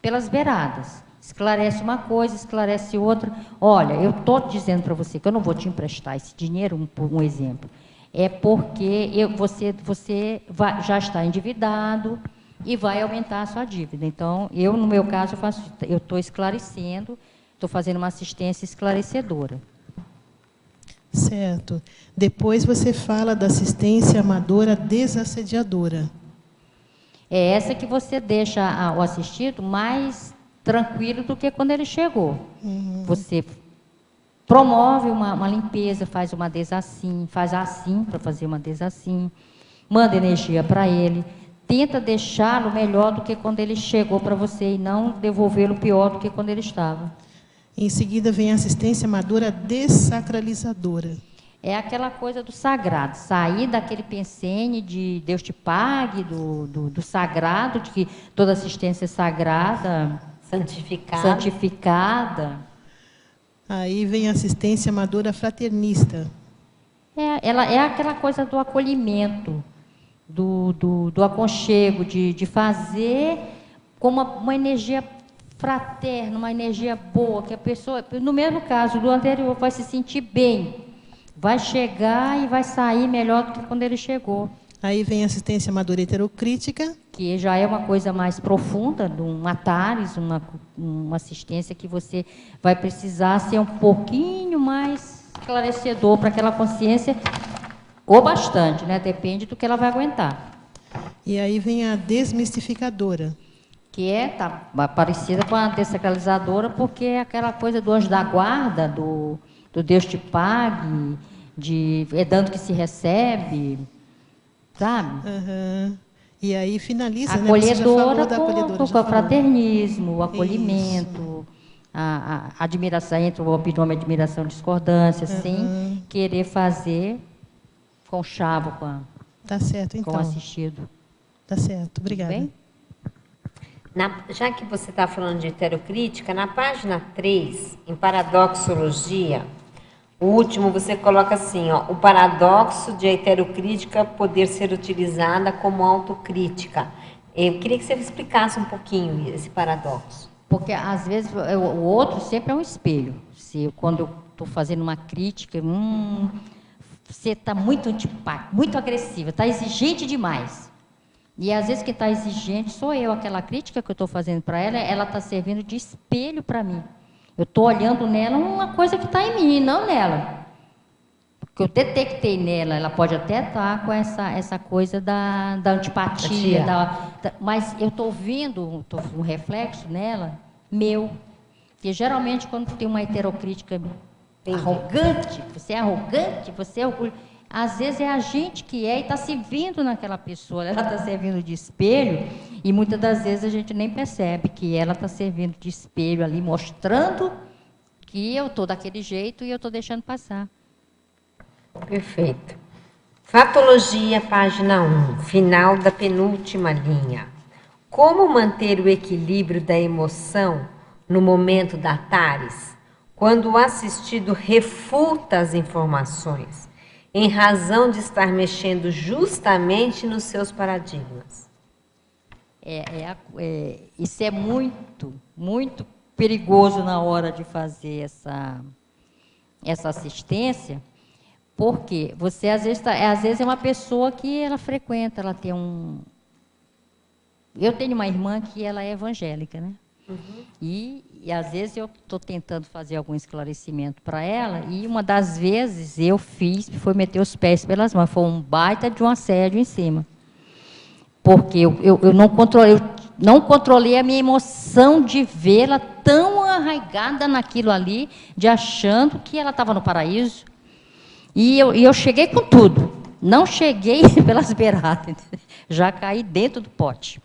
pelas beiradas. Esclarece uma coisa, esclarece outra. Olha, eu estou dizendo para você que eu não vou te emprestar esse dinheiro, por um exemplo. É porque você já está endividado e vai aumentar a sua dívida. Então, no meu caso, eu estou esclarecendo, estou fazendo uma assistência esclarecedora. Certo. Depois você fala da assistência amadora desassediadora. É essa que você deixa o assistido mais tranquilo do que quando ele chegou. Você promove uma limpeza, faz uma desassim, faz assim para fazer uma desassim, manda energia para ele, tenta deixá-lo melhor do que quando ele chegou para você e não devolvê-lo pior do que quando ele estava. Em seguida vem a assistência amadora dessacralizadora. É aquela coisa do sagrado, sair daquele pensene de Deus te pague, do sagrado, de que toda assistência é sagrada, santificada. Aí vem a assistência amadora fraternista. Ela é aquela coisa do acolhimento, do aconchego, de fazer com uma energia fraterna, uma energia boa, que a pessoa, no mesmo caso do anterior, vai se sentir bem, vai chegar e vai sair melhor do que quando ele chegou. Aí vem a assistência amadora heterocrítica. Que já é uma coisa mais profunda, de um Atares, uma assistência que você vai precisar ser um pouquinho mais esclarecedor para aquela consciência, ou bastante, né? Depende do que ela vai aguentar. E aí vem a desmistificadora. Que tá parecida com a dessacralizadora, porque é aquela coisa do anjo da guarda, do Deus te pague, é dando que se recebe, sabe? E aí finaliza, acolhedora, né? com o fraternismo, o acolhimento, a admiração, entre o binômio admiração e discordância, sem querer fazer com chavo, tá certo, então. Com assistido. Tá certo, obrigada. Bem? Já que você está falando de heterocrítica, na página 3, em paradoxologia, o último você coloca assim, ó, o paradoxo de a heterocrítica poder ser utilizada como autocrítica. Eu queria que você explicasse um pouquinho esse paradoxo. Porque, às vezes, o outro sempre é um espelho. Quando eu estou fazendo uma crítica, você está muito antipático, muito agressiva, está exigente demais. E, às vezes, quem está exigente sou eu. Aquela crítica que eu estou fazendo para ela está servindo de espelho para mim. Eu estou olhando nela uma coisa que está em mim, não nela. Porque eu detectei nela, ela pode até estar com essa coisa da antipatia. Mas eu estou vendo um reflexo nela, meu. Porque, geralmente, quando tem uma heterocrítica arrogante, você é arrogante, você é orgulhoso. Às vezes é a gente que e está se vendo naquela pessoa, ela está servindo de espelho, e muitas das vezes a gente nem percebe que ela está servindo de espelho ali, mostrando que eu estou daquele jeito e eu estou deixando passar. Perfeito. Fatologia, página 1, final da penúltima linha. Como manter o equilíbrio da emoção no momento da Atares, quando o assistido refuta as informações, em razão de estar mexendo justamente nos seus paradigmas? Isso é muito, muito perigoso na hora de fazer essa assistência, porque você, às vezes é uma pessoa que ela frequenta, ela tem Eu tenho uma irmã que ela é evangélica, né? E às vezes eu estou tentando fazer algum esclarecimento para ela, e uma das vezes foi meter os pés pelas mãos, foi um baita de um assédio em cima. Porque eu não controlei a minha emoção de vê-la tão arraigada naquilo ali, de achando que ela estava no paraíso. E eu cheguei com tudo. Não cheguei pelas beiradas, já caí dentro do pote.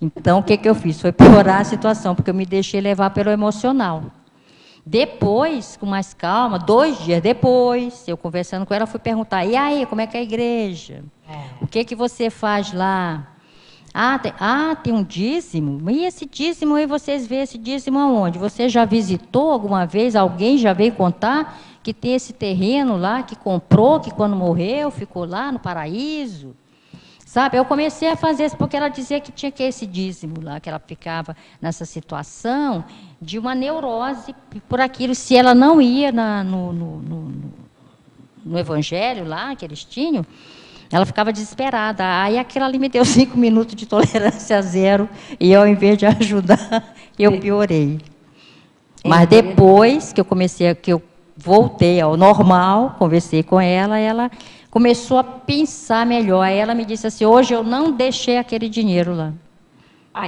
Então, o que eu fiz? Foi piorar a situação, porque eu me deixei levar pelo emocional. Depois, com mais calma, 2 dias depois, eu conversando com ela, fui perguntar, e aí, como é que é a igreja? O que você faz lá? Tem um dízimo? E esse dízimo aí, vocês veem esse dízimo aonde? Você já visitou alguma vez? Alguém já veio contar que tem esse terreno lá, que comprou, que quando morreu, ficou lá no paraíso? Sabe, eu comecei a fazer isso porque ela dizia que tinha que esse dízimo lá, que ela ficava nessa situação de uma neurose por aquilo. Se ela não ia no evangelho lá, que eles tinham, ela ficava desesperada. Aí aquilo ali me deu 5 minutos de tolerância zero, e ao invés de ajudar, eu piorei. Mas depois que eu voltei ao normal, conversei com ela, ela começou a pensar melhor. Aí ela me disse assim, hoje eu não deixei aquele dinheiro lá.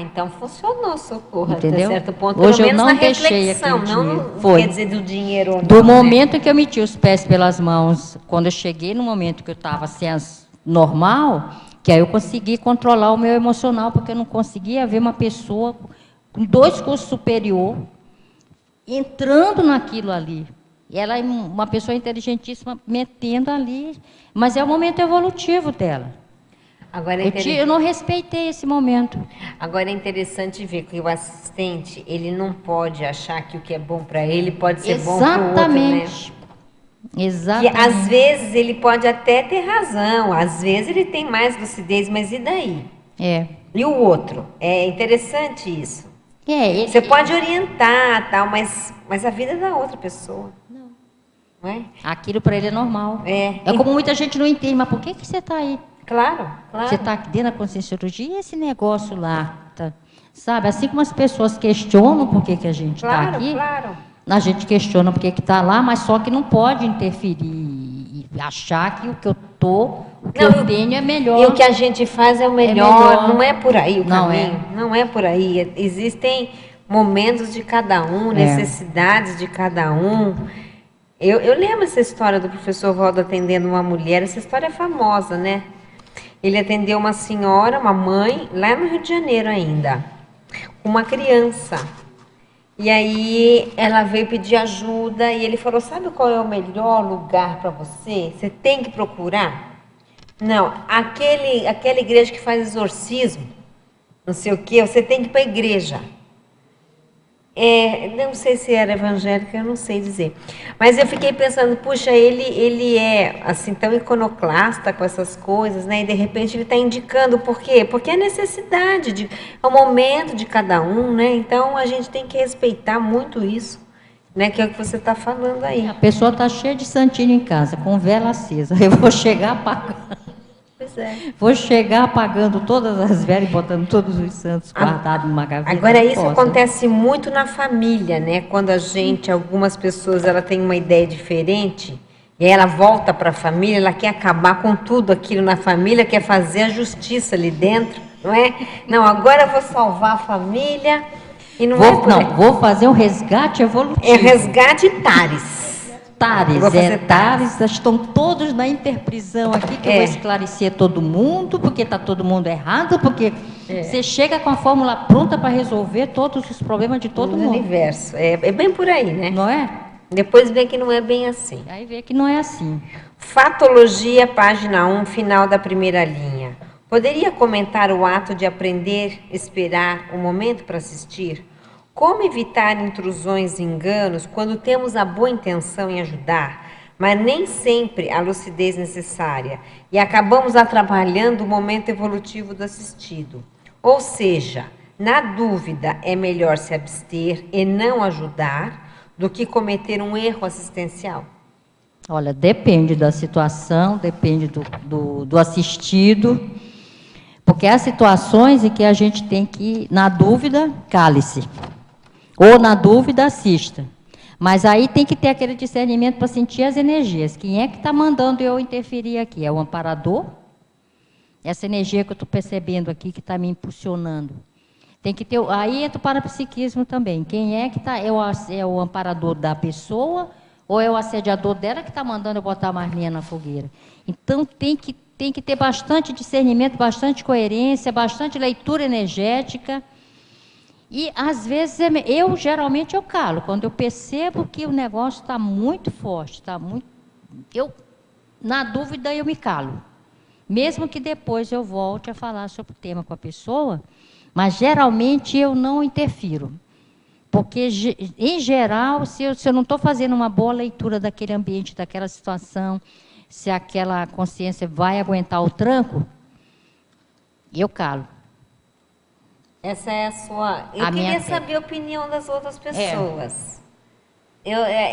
Então funcionou, Socorro, entendeu? Até certo ponto. Hoje pelo eu menos não na deixei reflexão, aquele não dinheiro. Foi. Quer dizer do dinheiro ou não. Do momento em que eu meti os pés pelas mãos, quando eu cheguei no momento que eu estava assim, normal, que aí eu consegui controlar o meu emocional, porque eu não conseguia ver uma pessoa com 2 cursos superior entrando naquilo ali. E ela é uma pessoa inteligentíssima, metendo ali. Mas é o momento evolutivo dela. Agora eu não respeitei esse momento. Agora é interessante ver que o assistente, ele não pode achar que o que é bom para ele pode ser bom para o outro, né? Exatamente. Que às vezes ele pode até ter razão, às vezes ele tem mais lucidez, mas e daí? E o outro? É interessante isso. Você pode orientar, tal, mas a vida é da outra pessoa. Não é? Aquilo para ele é normal. É como muita gente não entende, mas por que você está aí? Claro. Você está aqui dentro da conscienciologia e esse negócio lá, sabe? Assim como as pessoas questionam por que a gente está aqui, a gente questiona por que está lá, mas só que não pode interferir e achar que o que eu eu tenho é melhor. E o que a gente faz é o melhor, não é por aí o caminho, não é por aí. Existem momentos de cada um, necessidades de cada um. Eu lembro essa história do professor Valdo atendendo uma mulher, essa história é famosa, né? Ele atendeu uma senhora, uma mãe, lá no Rio de Janeiro ainda, uma criança. E aí ela veio pedir ajuda e ele falou, sabe qual é o melhor lugar para você? Você tem que procurar. Não, aquela igreja que faz exorcismo, não sei o quê, você tem que ir para a igreja. Não sei se era evangélica, eu não sei dizer. Mas eu fiquei pensando, puxa, ele é assim tão iconoclasta com essas coisas, né? E de repente ele está indicando por quê? Porque é necessidade, é o momento de cada um, né? Então a gente tem que respeitar muito isso, né? Que é o que você está falando aí. A pessoa está cheia de santinho em casa, com vela acesa. Eu vou chegar apagando. Vou chegar apagando todas as velas e botando todos os santos guardados numa gaveta. Agora isso acontece muito na família, né? Quando algumas pessoas, ela tem uma ideia diferente, e aí ela volta para a família, ela quer acabar com tudo aquilo na família, quer fazer a justiça ali dentro, não é? Não, agora eu vou salvar a família e vou fazer um resgate evolutivo. É resgate Tares. Tares, estão todos na interprisão aqui, que eu vou esclarecer todo mundo, porque está todo mundo errado, porque você chega com a fórmula pronta para resolver todos os problemas de todo mundo. Universo. É bem por aí, né? Não é? Depois vê que não é bem assim. Aí vê que não é assim. Fatologia, página 1, final da primeira linha. Poderia comentar o ato de aprender, esperar o momento para assistir? Como evitar intrusões e enganos quando temos a boa intenção em ajudar, mas nem sempre a lucidez necessária, e acabamos atrapalhando o momento evolutivo do assistido? Ou seja, na dúvida, é melhor se abster e não ajudar do que cometer um erro assistencial? Olha, depende da situação, depende do assistido, porque há situações em que a gente tem que, na dúvida, cale-se. Ou, na dúvida, assista. Mas aí tem que ter aquele discernimento para sentir as energias. Quem é que está mandando eu interferir aqui? É o amparador? Essa energia que eu estou percebendo aqui, que está me impulsionando. Tem que ter, aí entra o parapsiquismo também. Quem é que está? É o amparador da pessoa ou é o assediador dela que está mandando eu botar mais lenha na fogueira? Então, tem que ter bastante discernimento, bastante coerência, bastante leitura energética. E, às vezes, geralmente eu calo. Quando eu percebo que o negócio está muito forte, está muito... na dúvida, eu me calo. Mesmo que depois eu volte a falar sobre o tema com a pessoa, mas, geralmente, eu não interfiro. Porque, em geral, se eu não estou fazendo uma boa leitura daquele ambiente, daquela situação, se aquela consciência vai aguentar o tranco, eu calo. Essa é a sua... Eu queria saber a opinião das outras pessoas.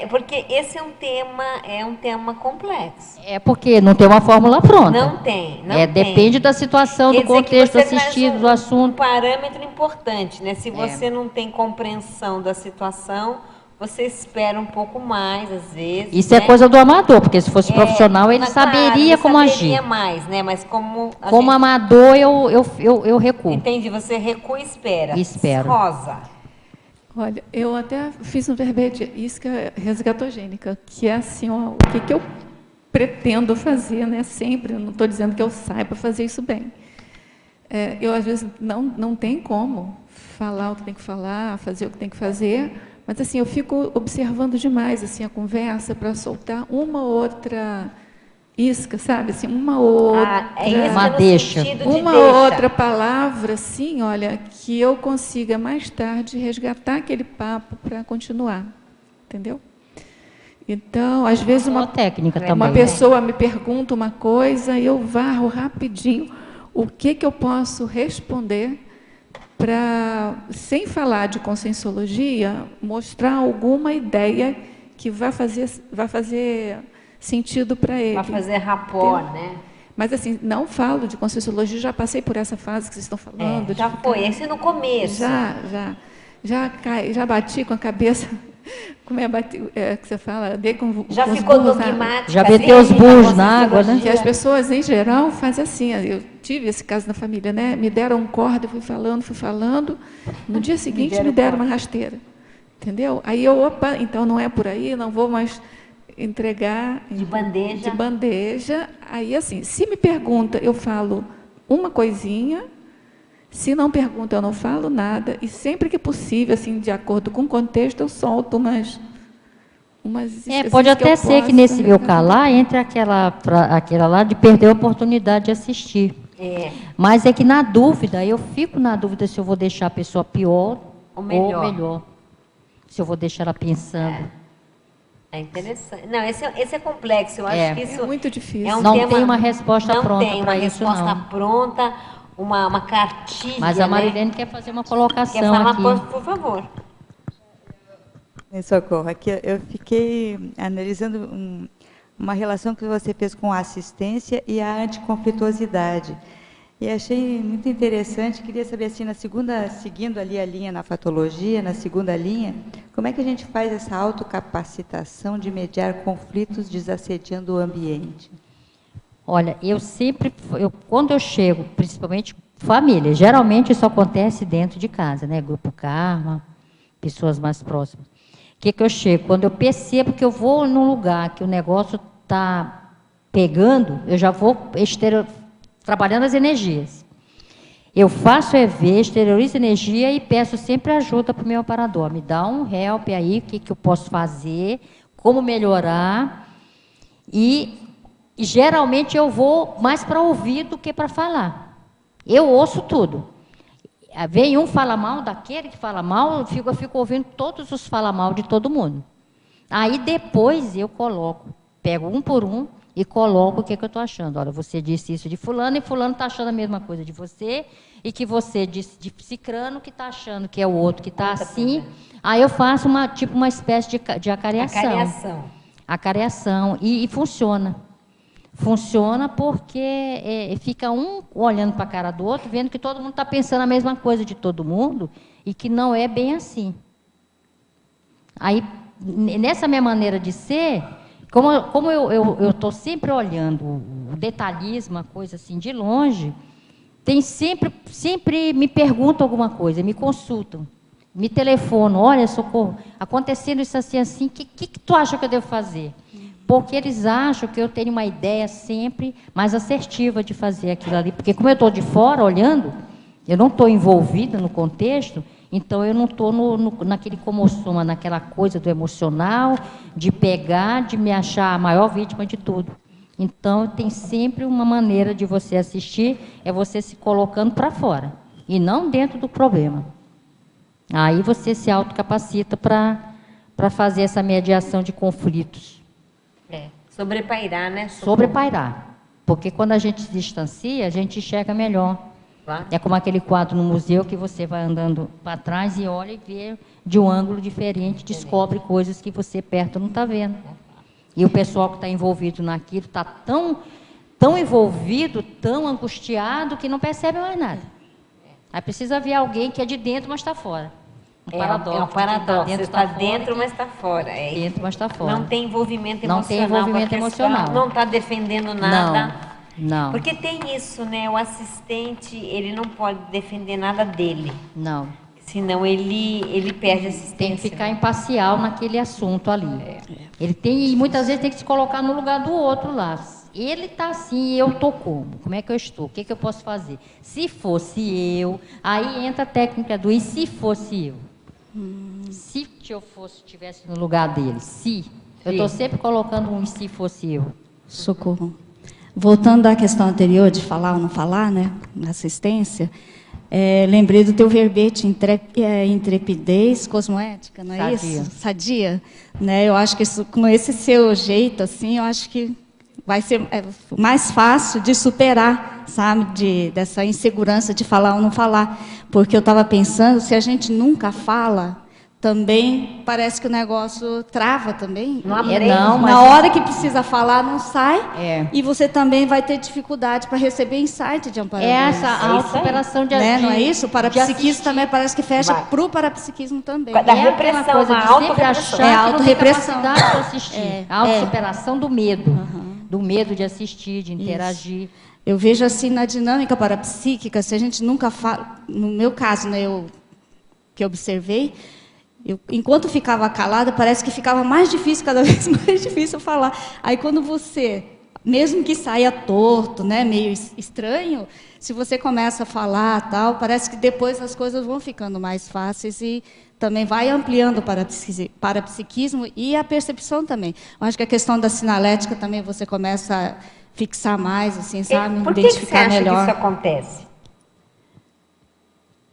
Porque esse é um tema complexo. É porque não tem uma fórmula pronta. Não tem. Depende da situação, do contexto assistido, do assunto. Um parâmetro importante, né? Se você não tem compreensão da situação, você espera um pouco mais, às vezes. Isso, né? É coisa do amador, porque se fosse profissional, ele saberia como agir. Saberia mais, né? Mas como amador, eu recuo. Entendi, você recua e espera. Espero. Rosa. Olha, eu até fiz um verbete, isca resgatogênica, que é assim, ó, o que eu pretendo fazer, né? Sempre, não estou dizendo que eu saiba fazer isso bem. Eu, às vezes, não tem como falar o que tem que falar, fazer o que tem que fazer, mas, assim, eu fico observando demais, assim, a conversa para soltar uma ou outra isca, sabe? Assim, uma outra... uma deixa. Uma outra palavra, assim, olha, que eu consiga mais tarde resgatar aquele papo para continuar, entendeu? Então, às vezes uma pessoa me pergunta uma coisa e eu varro rapidinho o que eu posso responder para, sem falar de conscienciologia, mostrar alguma ideia que vai fazer sentido para ele. Vai fazer rapport, né? Mas, assim, não falo de conscienciologia, já passei por essa fase que vocês estão falando. Já foi, esse no começo. Já bati com a cabeça, como que você fala? Já ficou dogmática. Já meteu os burros na água, né? Que as pessoas, em geral, fazem assim. Eu tive esse caso na família, né? Me deram um corda, fui falando. No dia seguinte, me deram uma rasteira. Entendeu? Aí opa, então não é por aí, não vou mais... entregar de bandeja. Aí, assim, se me pergunta, eu falo uma coisinha, se não pergunta, eu não falo nada, e sempre que possível, assim, de acordo com o contexto, eu solto umas pode até ser que nesse meu calar entre aquela lá de perder a oportunidade de assistir. Mas é que, na dúvida, eu fico na dúvida se eu vou deixar a pessoa pior ou melhor. Se eu vou deixar ela pensando. É interessante. Não, esse é complexo. Eu acho que isso é muito difícil. Não tem uma resposta pronta para isso, não. Não tem uma resposta pronta, uma cartilha. Mas a Marilene quer fazer uma colocação quer falar aqui. Por favor. Socorro. Aqui eu fiquei analisando uma relação que você fez com a assistência e a anticonflituosidade. E achei muito interessante, queria saber, assim, seguindo ali a linha na fatologia, na segunda linha, como é que a gente faz essa autocapacitação de mediar conflitos desassediando o ambiente? Olha, quando eu chego, principalmente família, geralmente isso acontece dentro de casa, né? Grupo Karma, pessoas mais próximas. O que eu chego? Quando eu percebo que eu vou num lugar que o negócio está pegando, eu já vou trabalhando as energias. Eu faço EV, exteriorizo energia e peço sempre ajuda para o meu amparador. Me dá um help aí, o que eu posso fazer, como melhorar. E geralmente eu vou mais para ouvir do que para falar. Eu ouço tudo. Vem um fala mal daquele que fala mal, eu fico ouvindo todos os fala mal de todo mundo. Aí depois eu pego um por um, e coloco o que eu estou achando. Olha, você disse isso de fulano, e fulano está achando a mesma coisa de você, e que você disse de cicrano, que está achando que é o outro que está assim. Aí eu faço uma espécie de acareação. Acareação. E funciona. Funciona porque fica um olhando para a cara do outro, vendo que todo mundo está pensando a mesma coisa de todo mundo, e que não é bem assim. Aí, nessa minha maneira de ser... Como eu estou sempre olhando o detalhismo, uma coisa assim, de longe, tem sempre me perguntam alguma coisa, me consultam, me telefonam, olha, Socorro, acontecendo isso assim, assim, o que tu acha que eu devo fazer? Porque eles acham que eu tenho uma ideia sempre mais assertiva de fazer aquilo ali, porque como eu estou de fora olhando, eu não estou envolvida no contexto, então eu não estou naquele comoção, naquela coisa do emocional, de pegar, de me achar a maior vítima de tudo. Então, tem sempre uma maneira de você assistir, é você se colocando para fora, e não dentro do problema. Aí você se autocapacita para fazer essa mediação de conflitos. Sobrepairar, né? Sobrepairar. Porque quando a gente se distancia, a gente enxerga melhor. Claro. É como aquele quadro no museu que você vai andando para trás e olha e vê de um ângulo diferente, descobre coisas que você perto não está vendo. E o pessoal que está envolvido naquilo está tão envolvido, tão angustiado, que não percebe mais nada. Aí precisa ver alguém que é de dentro, mas está fora. É um paradoxo. Você está dentro, mas está fora. Dentro, mas está fora. Não tem envolvimento emocional. Não tem envolvimento emocional. Não está defendendo nada. Não. Porque tem isso, né? O assistente, ele não pode defender nada dele. Não. Senão ele perde a assistência. Tem que ficar imparcial naquele assunto ali. Ele tem, e muitas vezes tem que se colocar no lugar do outro lá. Ele está assim, eu estou como? Como é que eu estou? O que eu posso fazer? Se fosse eu, aí entra a técnica do e se fosse eu? Se eu estivesse no lugar dele, se. Eu estou sempre colocando um e se fosse eu. Socorro. Voltando à questão anterior de falar ou não falar, né, na assistência, lembrei do teu verbete, intrepidez cosmoética, não é isso? Sadia. Né? Eu acho que isso, com esse seu jeito, assim, eu acho que vai ser mais fácil de superar, sabe, dessa insegurança de falar ou não falar. Porque eu estava pensando, se a gente nunca fala, também parece que o negócio trava também. Na hora que precisa falar, não sai. E você também vai ter dificuldade para receber insight de amparadores. Essa autossuperação de né? Não é isso? O parapsiquismo também parece que fecha para o parapsiquismo também. Da repressão, coisa de sempre achar que autorrepressão. Não tem capacidade de assistir. A autossuperação do medo. Do medo de assistir, de interagir. Isso. Eu vejo assim na dinâmica parapsíquica, se a gente nunca fala, no meu caso, né, que observei, enquanto ficava calada, parece que ficava mais difícil, cada vez mais difícil falar. Aí quando você, mesmo que saia torto, né, meio estranho, se você começa a falar, tal, parece que depois as coisas vão ficando mais fáceis e também vai ampliando o parapsiquismo e a percepção também. Eu acho que a questão da sinalética também você começa a fixar mais, assim, sabe? Por que identificar você acha melhor. que isso acontece?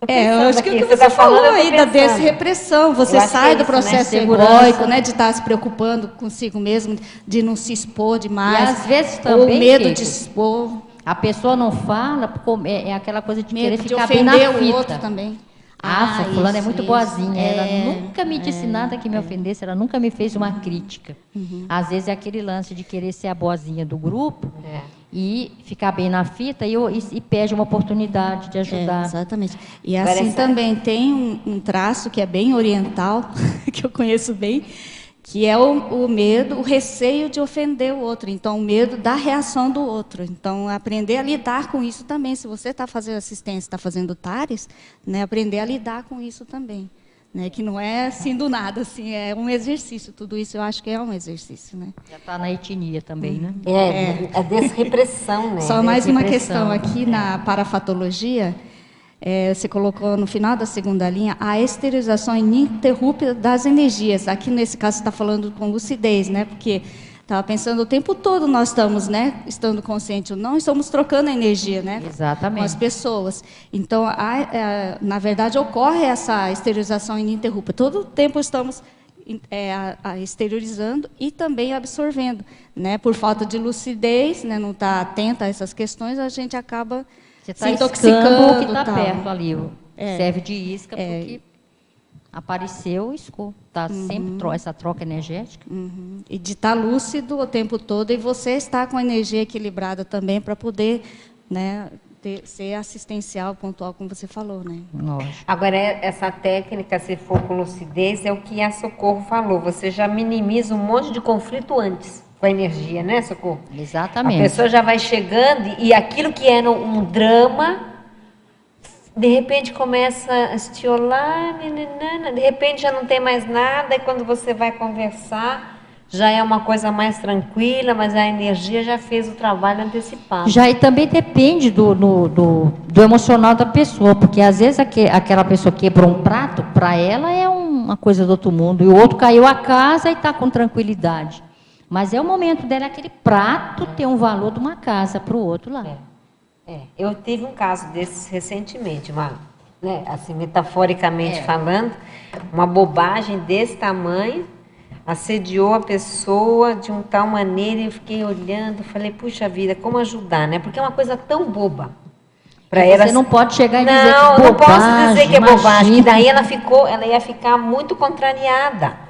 Eu acho que o que você falou aí da desrepressão, você sai do processo egóico, né, de estar se preocupando consigo mesmo, de não se expor demais. E às vezes também, ou medo de expor. A pessoa não fala, é aquela coisa de querer ficar de bem na fita. o outro também. Fulana é muito boazinha. É, ela nunca me disse nada que me ofendesse, ela nunca me fez uma crítica. Às vezes é aquele lance de querer ser a boazinha do grupo e ficar bem na fita e perde uma oportunidade de ajudar. Exatamente. E assim também tem um traço que é bem oriental, que eu conheço bem, que é o medo, o receio de ofender o outro. Então, o medo da reação do outro. Então, aprender a lidar com isso também. Se você está fazendo assistência, está fazendo TARES, né, aprender a lidar com isso também. Né, que não é assim do nada, assim, é um exercício. Tudo isso eu acho que é um exercício. Né? Já está na etnia também, né? A desrepressão, né? Só mais uma questão aqui na parafatologia. Você colocou no final da segunda linha a esterilização ininterrupta das energias. Aqui, nesse caso, você está falando com lucidez, né? Porque estava pensando o tempo todo nós estamos, né? Estando consciente ou não, estamos trocando energia, né? Exatamente. Com as pessoas. Então, na verdade, ocorre essa esterilização ininterrupta. Todo o tempo estamos exteriorizando e também absorvendo, né? Por falta de lucidez, né? Não está atenta a essas questões, a gente acaba você se intoxicando. O que está perto ali, serve de isca, porque apareceu, iscou. Está sempre essa troca energética. E de estar lúcido o tempo todo, e você está com a energia equilibrada também para poder, né, ser assistencial, pontual, como você falou. Né? Lógico. Agora, essa técnica, se for com lucidez, é o que a Socorro falou. Você já minimiza um monte de conflito antes. com a energia, né, Socorro? Exatamente. A pessoa já vai chegando e aquilo que era um drama, de repente começa a estiolar, de repente já não tem mais nada, e quando você vai conversar, já é uma coisa mais tranquila, mas a energia já fez o trabalho antecipado. Já e também depende do emocional da pessoa, porque às vezes aquela pessoa quebrou um prato, para ela é uma coisa do outro mundo, e o outro caiu a casa e está com tranquilidade. Mas é o momento dela, aquele prato ter um valor de uma casa para o outro lá. Eu tive um caso desses recentemente, assim, metaforicamente falando, uma bobagem desse tamanho, assediou a pessoa de uma tal maneira, e eu fiquei olhando, falei, puxa vida, como ajudar, né? Porque é uma coisa tão boba. Você não pode chegar e dizer que é bobagem. Não posso dizer que é bobagem, que daí ela ia ficar muito contrariada,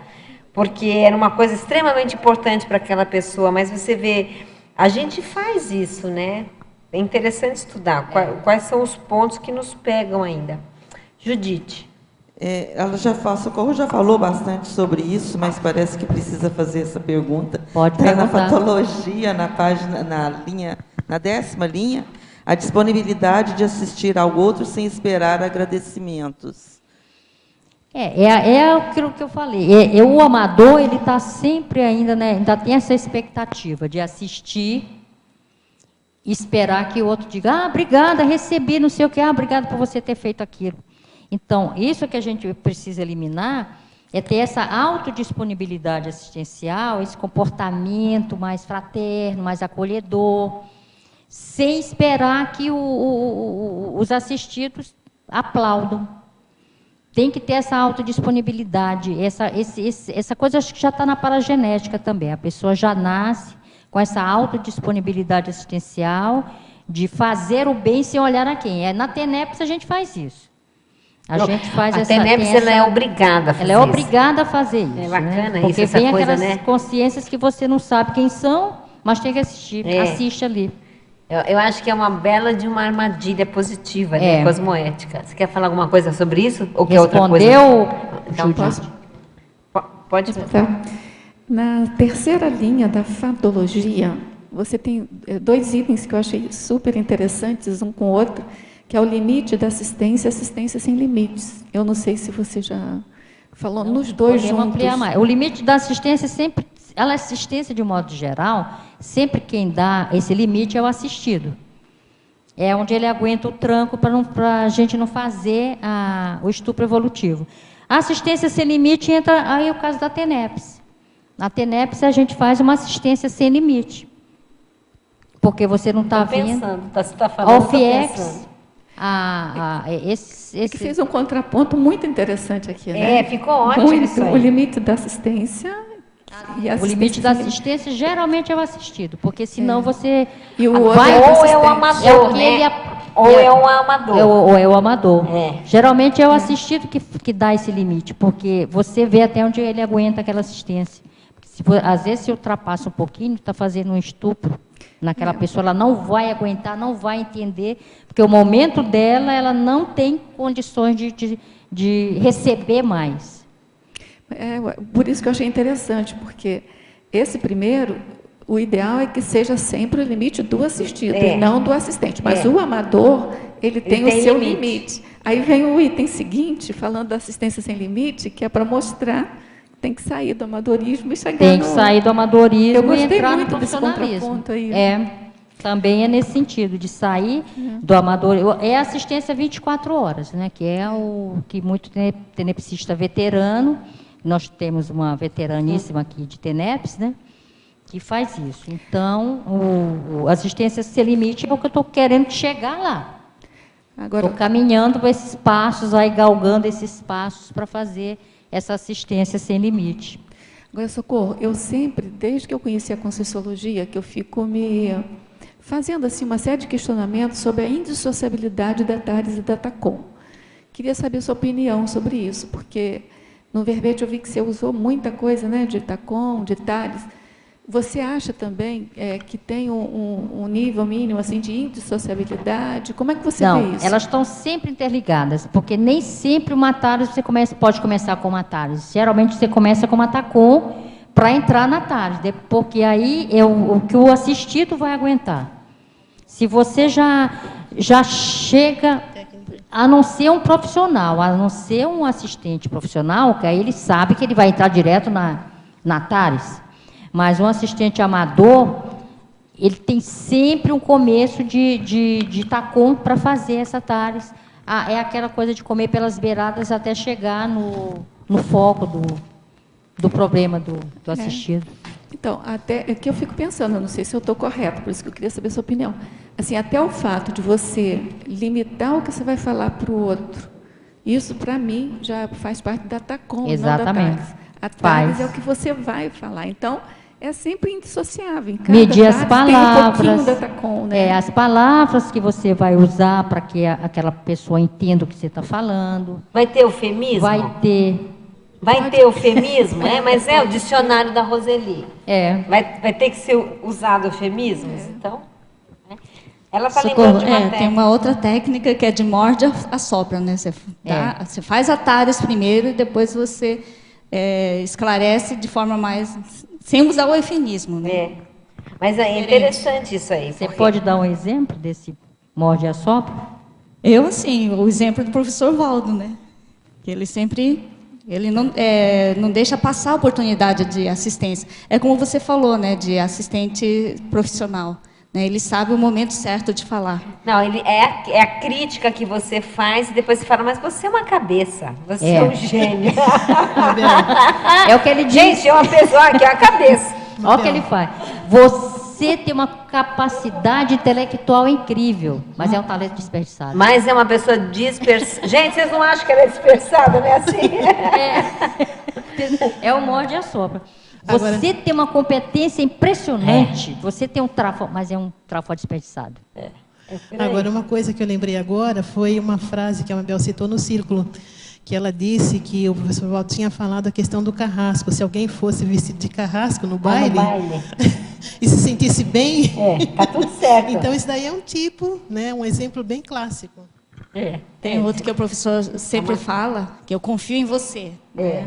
porque era uma coisa extremamente importante para aquela pessoa, mas você vê, a gente faz isso, né? É interessante estudar quais são os pontos que nos pegam ainda. Judite. Socorro já falou bastante sobre isso, mas parece que precisa fazer essa pergunta. Pode perguntar. Na patologia, na 10ª linha, a disponibilidade de assistir ao outro sem esperar agradecimentos. É aquilo que eu falei. O amador, ele está sempre ainda, né, ainda tem essa expectativa de assistir, esperar que o outro diga, obrigada, recebi, não sei o que, obrigada por você ter feito aquilo. Então, isso que a gente precisa eliminar é ter essa autodisponibilidade assistencial, esse comportamento mais fraterno, mais acolhedor, sem esperar que os assistidos aplaudam. Tem que ter essa autodisponibilidade, essa coisa acho que já está na paragenética também. A pessoa já nasce com essa autodisponibilidade assistencial de fazer o bem sem olhar a quem. Na TENEPS a gente faz isso. A TENEPS ela é obrigada a fazer isso. Ela é obrigada a fazer isso. É bacana, né? Porque isso, essa vem coisa, aquelas né? consciências que você não sabe quem são, mas tem que assistir. Assiste ali. Eu acho que é uma bela de uma armadilha positiva, né, cosmoética. Você quer falar alguma coisa sobre isso? Ou quer outra coisa? Então, pode. Tá. Na 3ª linha da fatologia, você tem 2 itens que eu achei super interessantes, um com o outro, que é o limite da assistência e assistência sem limites. Eu não sei se você já falou nos dois juntos. Ampliar mais. O limite da assistência sempre, a assistência de um modo geral, sempre quem dá esse limite é o assistido. É onde ele aguenta o tranco para a gente não fazer o estupro evolutivo. A assistência sem limite entra aí o caso da TENEPS. Na TENEPS a gente faz uma assistência sem limite. Porque você não está vendo. Você está falando, estou pensando. Que fez um contraponto muito interessante aqui, né? Ficou ótimo isso aí. O limite da assistência e o limite da assistência geralmente é o assistido, porque senão você e o outro ou é o amador, ou é o amador. Ou é o amador. Geralmente é o assistido que dá esse limite, porque você vê até onde ele aguenta aquela assistência. Às vezes, se ultrapassa um pouquinho, está fazendo um estupro naquela pessoa, ela não vai aguentar, não vai entender, porque o momento dela, ela não tem condições de receber mais. Por isso que eu achei interessante, porque esse primeiro, o ideal é que seja sempre o limite do assistido, e não do assistente. Mas o amador, ele tem o seu limite. Aí vem o item seguinte, falando da assistência sem limite, que é para mostrar tem que sair do amadorismo e chegar Tem que sair do amadorismo e entrar no muito profissionalismo. Aí. Também é nesse sentido, de sair do amadorismo. É assistência 24 horas, né? Que é o que muito tenepsista veterano, nós temos uma veteraníssima aqui de TENEPS, né? Que faz isso. Então, assistência sem limite é o que eu estou querendo chegar lá. Estou caminhando para esses passos, aí galgando esses passos para fazer essa assistência sem limite. Agora, Socorro, eu sempre, desde que eu conheci a Conscienciologia, que eu fico me fazendo assim uma série de questionamentos sobre a indissociabilidade da TARES e da TACOM. Queria saber a sua opinião sobre isso, porque no verbete eu vi que você usou muita coisa, né, de TACOM, de TARES. Você acha também que tem um nível mínimo assim, de indissociabilidade? Como é que você vê isso? Elas estão sempre interligadas, porque nem sempre uma TARES você pode começar com uma TARES. Geralmente você começa com uma TACOM, para entrar na TARES, porque aí é o que o assistido vai aguentar. Se você já chega, a não ser um profissional, a não ser um assistente profissional, que aí ele sabe que ele vai entrar direto na TARES, mas um assistente amador, ele tem sempre um começo de TACOM para fazer essa TARES. É aquela coisa de comer pelas beiradas até chegar no foco do problema do assistido. Então, até que eu fico pensando, eu não sei se eu estou correta, por isso que eu queria saber a sua opinião. Assim, até o fato de você limitar o que você vai falar para o outro, isso, para mim, já faz parte da TACOM, exatamente. Não da TARES. A TARES é o que você vai falar. Então, é sempre indissociável. Em cada medir as palavras, tem um pouquinho da TACOM, né? as palavras que você vai usar para que aquela pessoa entenda o que você está falando. Vai ter eufemismo? Vai ter. Vai ter eufemismo, mas é o dicionário da Roseli. Vai ter que ser usado eufemismos, então. Né? Ela está lembrando de uma técnica. Tem uma outra técnica que é de morde a sopra, né? Você faz a TARES primeiro e depois você esclarece de forma mais... sem usar o eufemismo, né? Mas é interessante isso aí. Você pode dar um exemplo desse morde a sopra? Eu, sim, o exemplo do professor Valdo, né? Que ele sempre... Ele não deixa passar a oportunidade de assistência. É como você falou, né, de assistente profissional. Né, ele sabe o momento certo de falar. Não, ele é a crítica que você faz e depois você fala, mas você é uma cabeça, você é um gênio. É o que ele diz. Gente, é uma pessoa que é a cabeça. Olha o que ele faz. Você tem uma capacidade intelectual incrível, mas é um talento desperdiçado. Mas é uma pessoa dispersada. Gente, vocês não acham que ela é dispersada, né? Assim? É o morde a sopra. Você tem uma competência impressionante. Você tem um trafo, mas é um trafo desperdiçado. Agora, uma coisa que eu lembrei agora foi uma frase que a Mabel citou no círculo, que ela disse que o professor Valdo tinha falado a questão do carrasco. Se alguém fosse vestido de carrasco no baile e se sentisse bem, tá tudo certo. Então, isso daí é um tipo, né, um exemplo bem clássico. Tem outro que o professor sempre fala, que eu confio em você. Né?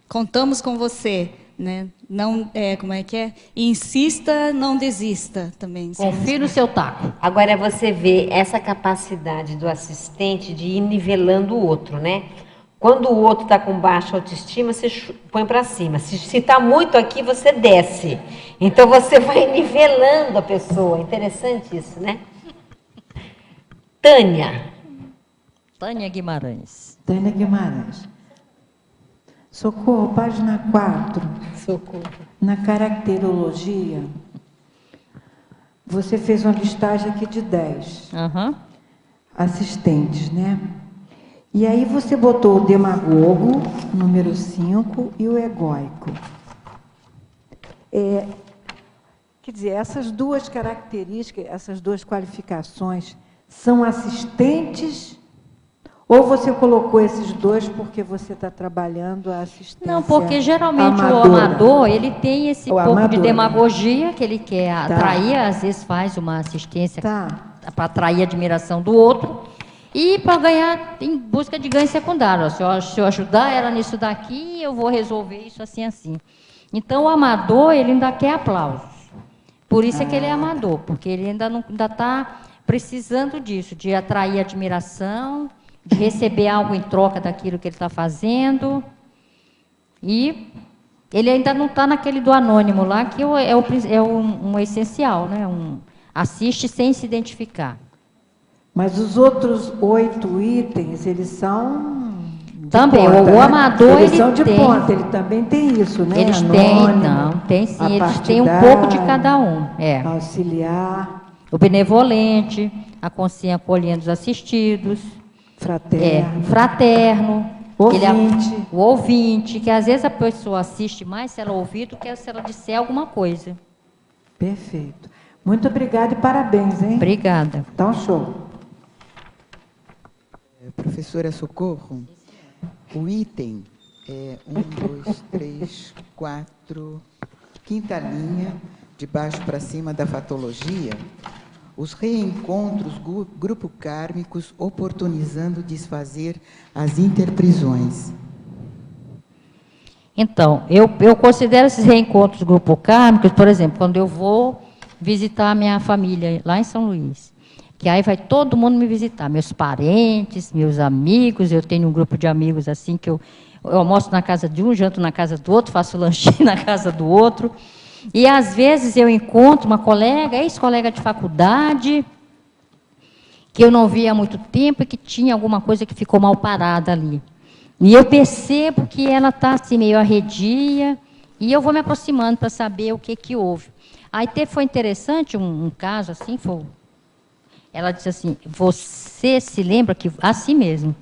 Contamos com você. Né? Não, como é que é? Insista, não desista também. Confie no seu taco. Agora, você vê essa capacidade do assistente de ir nivelando o outro, né? Quando o outro está com baixa autoestima, você põe para cima. Se está muito aqui, você desce. Então, você vai nivelando a pessoa. Interessante isso, né? Tânia Guimarães. Tânia Guimarães. Socorro, página 4. Socorro. Na caracterologia, você fez uma listagem aqui de 10 assistentes, né? E aí você botou o demagogo, número 5, e o egóico. Quer dizer, essas duas características, essas duas qualificações, são assistentes? Ou você colocou esses dois porque você está trabalhando a assistência? Não, porque geralmente o amador, ele tem esse pouco de demagogia que ele quer atrair, às vezes faz uma assistência para atrair a admiração do outro e para ganhar, em busca de ganho secundário. Se eu ajudar ela nisso daqui, eu vou resolver isso assim, assim. Então, o amador, ele ainda quer aplausos. Por isso é que ele é amador, porque ele ainda está precisando disso, de atrair admiração, de receber algo em troca daquilo que ele está fazendo. E ele ainda não está naquele do anônimo lá, que é um essencial, né? Assiste sem se identificar. Mas os outros 8 itens, eles são também, ponta, o amador, eles são de ponta, ele também tem isso, né? Eles tem sim, eles têm um pouco de cada um. Auxiliar. O benevolente, a consciência acolhendo os assistidos. Fraterno. Ouvinte. O ouvinte, que às vezes a pessoa assiste mais se ela ouvir do que se ela disser alguma coisa. Perfeito. Muito obrigada e parabéns, hein? Obrigada. Então, show. Professora Socorro, o item é 1, 2, 3, 4, quinta linha, de baixo para cima da fatologia. Os reencontros grupo kármicos oportunizando desfazer as interprisões. Então, eu considero esses reencontros grupocármicos, por exemplo, quando eu vou visitar a minha família lá em São Luís, que aí vai todo mundo me visitar, meus parentes, meus amigos, eu tenho um grupo de amigos assim, que eu almoço na casa de um, janto na casa do outro, faço lanchinho na casa do outro, e às vezes eu encontro uma colega, ex-colega de faculdade, que eu não via há muito tempo e que tinha alguma coisa que ficou mal parada ali. E eu percebo que ela está assim, meio arredia, e eu vou me aproximando para saber o que houve. Aí foi interessante um caso assim, ela disse assim, você se lembra que... Assim mesmo.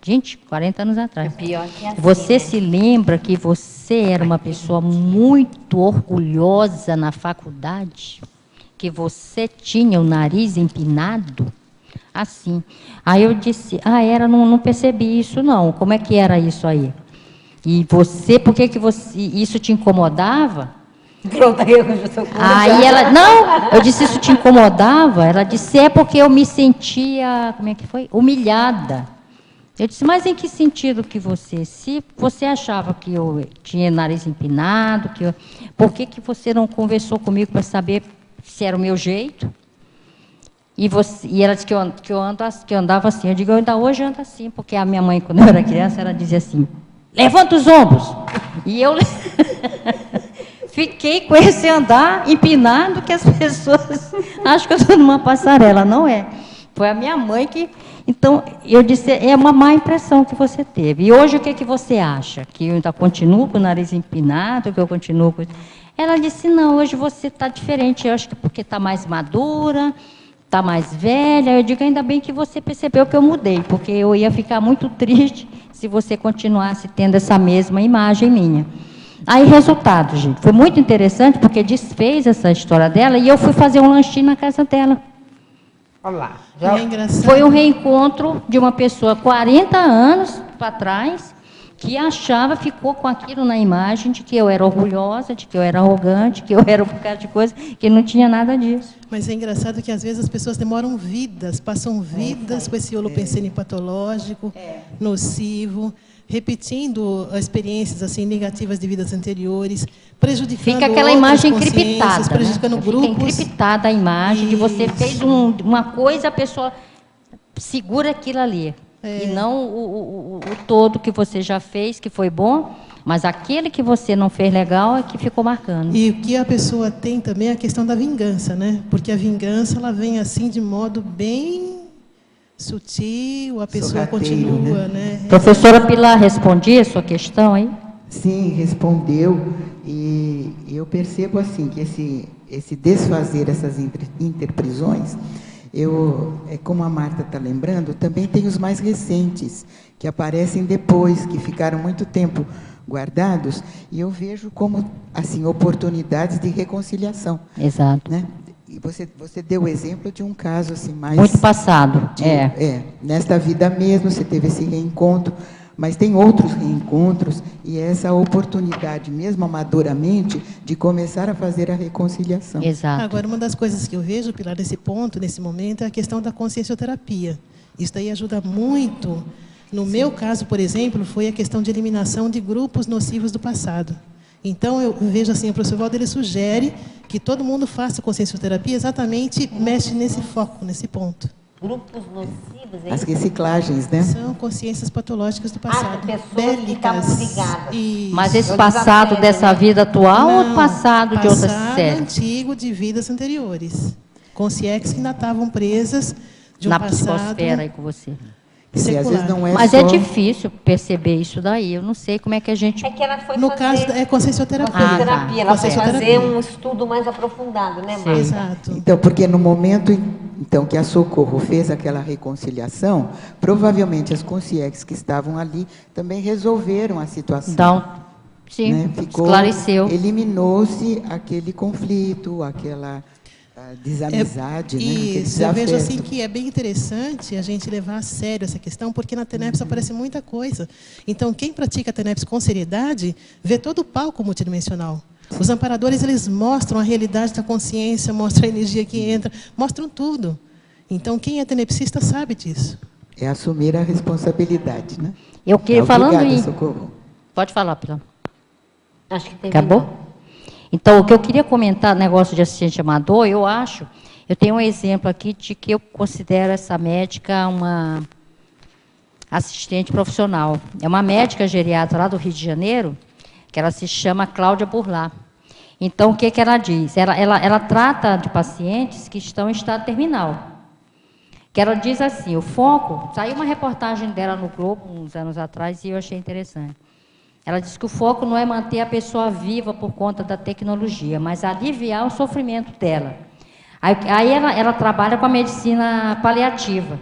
Gente, 40 anos atrás. É pior que assim, você né? se lembra que você era uma pessoa muito orgulhosa na faculdade? Que você tinha o nariz empinado? Assim. Aí eu disse, não percebi isso não. Como é que era isso aí? E você, por que isso te incomodava? Pronto, aí eu já estou Aí ela, não, eu disse, isso te incomodava? Ela disse, é porque eu me sentia, como é que foi? Humilhada. Eu disse, mas em que sentido que se você achava que eu tinha nariz empinado, por que você não conversou comigo para saber se era o meu jeito? E ela disse que eu andava assim. Eu digo, eu ainda hoje ando assim, porque a minha mãe, quando eu era criança, ela dizia assim, levanta os ombros. E eu fiquei com esse andar empinado que as pessoas acham que eu estou numa passarela. Não é. Foi a minha mãe que... Então, eu disse, é uma má impressão que você teve. E hoje, o que você acha? Que eu ainda continuo com o nariz empinado, que eu continuo com... Ela disse, não, hoje você está diferente. Eu acho que porque está mais madura, está mais velha. Eu digo, ainda bem que você percebeu que eu mudei, porque eu ia ficar muito triste se você continuasse tendo essa mesma imagem minha. Aí, resultado, gente, foi muito interessante, porque desfez essa história dela e eu fui fazer um lanchinho na casa dela. Olha lá. Foi um reencontro de uma pessoa 40 anos para trás, que achava, ficou com aquilo na imagem de que eu era orgulhosa, de que eu era arrogante, que eu era um bocado de coisa, que não tinha nada disso. Mas é engraçado que, às vezes, as pessoas demoram vidas, passam vidas com esse holopensene patológico, nocivo, repetindo experiências assim negativas de vidas anteriores, prejudicando fica aquela imagem encriptada, prejudicando grupos. Fica encriptada a imagem de você fez uma coisa, a pessoa segura aquilo ali. E não o todo que você já fez, que foi bom, mas aquele que você não fez legal é que ficou marcando. E o que a pessoa tem também é a questão da vingança, né? Porque a vingança, ela vem assim de modo bem sutil, a pessoa continua, né? Professora Pilar, respondi a sua questão aí? Sim, respondeu. E eu percebo assim que esse desfazer essas interprisões, como a Marta está lembrando, também tem os mais recentes, que aparecem depois, que ficaram muito tempo guardados, e eu vejo como assim oportunidades de reconciliação. Exato. Né? E você deu o exemplo de um caso assim mais... Muito passado, nesta vida mesmo, você teve esse reencontro, mas tem outros reencontros, e essa oportunidade, mesmo amadoramente, de começar a fazer a reconciliação. Exato. Agora, uma das coisas que eu vejo, Pilar, nesse ponto, nesse momento, é a questão da consciencioterapia. Isso daí ajuda muito. No meu caso, por exemplo, foi a questão de eliminação de grupos nocivos do passado. Então, eu vejo assim, o professor Waldo, ele sugere que todo mundo faça consciencioterapia, exatamente mexe nesse foco, nesse ponto. Grupos nocivos, hein? As reciclagens, né? São consciências patológicas do passado. Pessoas que estavam ligadas. Mas esse passado dessa vida atual ou passado de outras séries? Passado antigo de vidas anteriores. Consciências que ainda estavam presas de um na passado... psicosfera aí com você. Às vezes não é Mas só... é difícil perceber isso daí. Eu não sei como é que a gente... É que ela foi No fazer... caso, é consciencioterapia. Consciencioterapia. Ela foi fazer um estudo mais aprofundado, né, Marta? Exato. Então, porque no momento que a Socorro fez aquela reconciliação, provavelmente as consciências que estavam ali também resolveram a situação. Sim, né? esclareceu. Eliminou-se aquele conflito, aquela desamizade, né? Isso, eu vejo assim que é bem interessante a gente levar a sério essa questão, porque na TENEPS aparece muita coisa. Então, quem pratica a TENEPS com seriedade, vê todo o palco multidimensional. Os amparadores, eles mostram a realidade da consciência, mostram a energia que entra, mostram tudo. Então, quem é tenepsista sabe disso. É assumir a responsabilidade, né? Eu queria, falando obrigada, em... Socorro. Pode falar, Pilar. Acho que Acabou? Então, o que eu queria comentar, negócio de assistente amador, eu tenho um exemplo aqui de que eu considero essa médica uma assistente profissional. É uma médica geriatra lá do Rio de Janeiro, que ela se chama Cláudia Burlá. Então, o que ela diz? Ela trata de pacientes que estão em estado terminal. Que ela diz assim, o foco... Saiu uma reportagem dela no Globo, uns anos atrás, e eu achei interessante. Ela diz que o foco não é manter a pessoa viva por conta da tecnologia, mas aliviar o sofrimento dela. Aí ela trabalha com a medicina paliativa.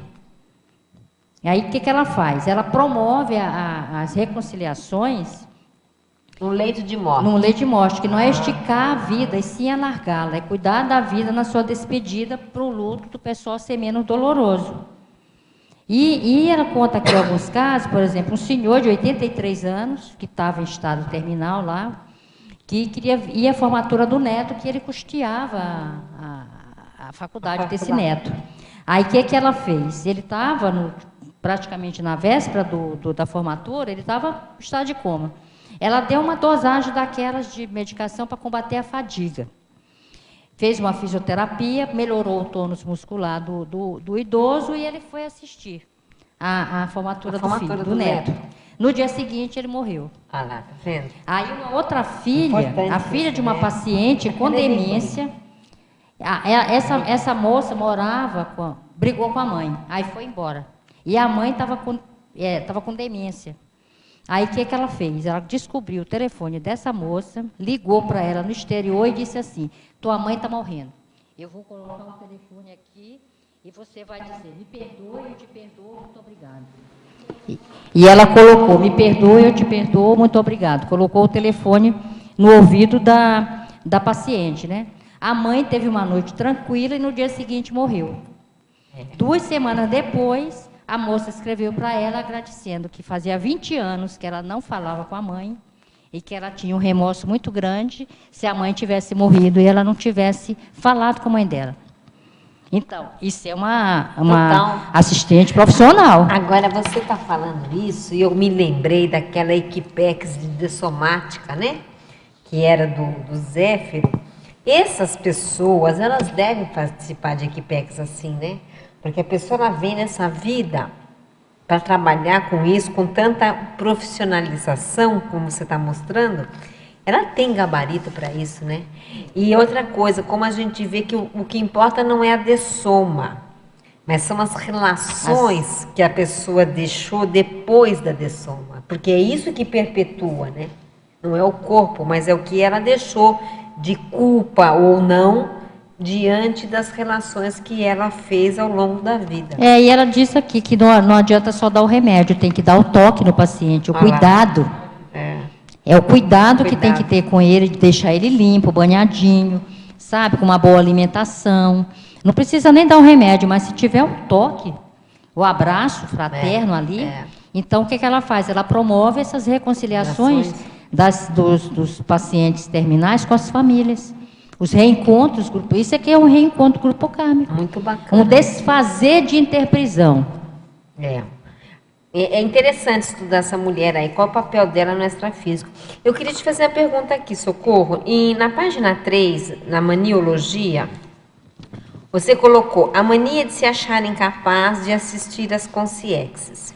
E aí, o que ela faz? Ela promove as reconciliações... No leito de morte. No leito de morte, que não é esticar a vida, e sim alargá-la. É cuidar da vida na sua despedida para o luto do pessoal ser menos doloroso. E ela conta aqui alguns casos, por exemplo, um senhor de 83 anos, que estava em estado terminal lá, que queria ir à formatura do neto, que ele custeava a faculdade desse neto. Aí, o que ela fez? Ele estava praticamente na véspera da formatura, ele estava em estado de coma. Ela deu uma dosagem daquelas de medicação para combater a fadiga. Fez uma fisioterapia, melhorou o tônus muscular do idoso e ele foi assistir a formatura do filho, do neto. No dia seguinte, ele morreu. Ah lá, tá vendo? Aí uma outra filha, a filha de uma paciente com demência, essa moça brigou com a mãe, aí foi embora. E a mãe estava com demência. Aí, o que ela fez? Ela descobriu o telefone dessa moça, ligou para ela no exterior e disse assim, tua mãe está morrendo. Eu vou colocar o telefone aqui e você vai dizer, me perdoe, eu te perdoo, muito obrigado. E ela colocou, me perdoe, eu te perdoo, muito obrigado. Colocou o telefone no ouvido da paciente, né? A mãe teve uma noite tranquila e no dia seguinte morreu. 2 semanas depois... A moça escreveu para ela agradecendo que fazia 20 anos que ela não falava com a mãe e que ela tinha um remorso muito grande se a mãe tivesse morrido e ela não tivesse falado com a mãe dela. Então, isso é uma assistente profissional. Agora, você está falando isso e eu me lembrei daquela Equipex de dessomática, né? Que era do Zéfiro. Essas pessoas, elas devem participar de Equipex assim, né? Porque a pessoa ela vem nessa vida para trabalhar com isso, com tanta profissionalização, como você está mostrando, ela tem gabarito para isso, né? E outra coisa, como a gente vê que o que importa não é a dessoma, mas são as relações que a pessoa deixou depois da dessoma. Porque é isso que perpetua, né? Não é o corpo, mas é o que ela deixou de culpa ou não, diante das relações que ela fez ao longo da vida. E ela disse aqui que não adianta só dar o remédio, tem que dar o toque no paciente, o cuidado. É o cuidado que tem que ter com ele, de deixar ele limpo, banhadinho, sabe, com uma boa alimentação. Não precisa nem dar um remédio, mas se tiver um toque, o abraço fraterno ali, então o que ela faz? Ela promove essas reconciliações dos pacientes terminais com as famílias. Os reencontros, isso aqui é um reencontro grupo kármico. Muito bacana. Um desfazer de interprisão. É interessante estudar essa mulher aí, qual o papel dela no extrafísico. Eu queria te fazer uma pergunta aqui, Socorro. E na página 3, na maniologia, você colocou a mania de se achar incapaz de assistir às consciências.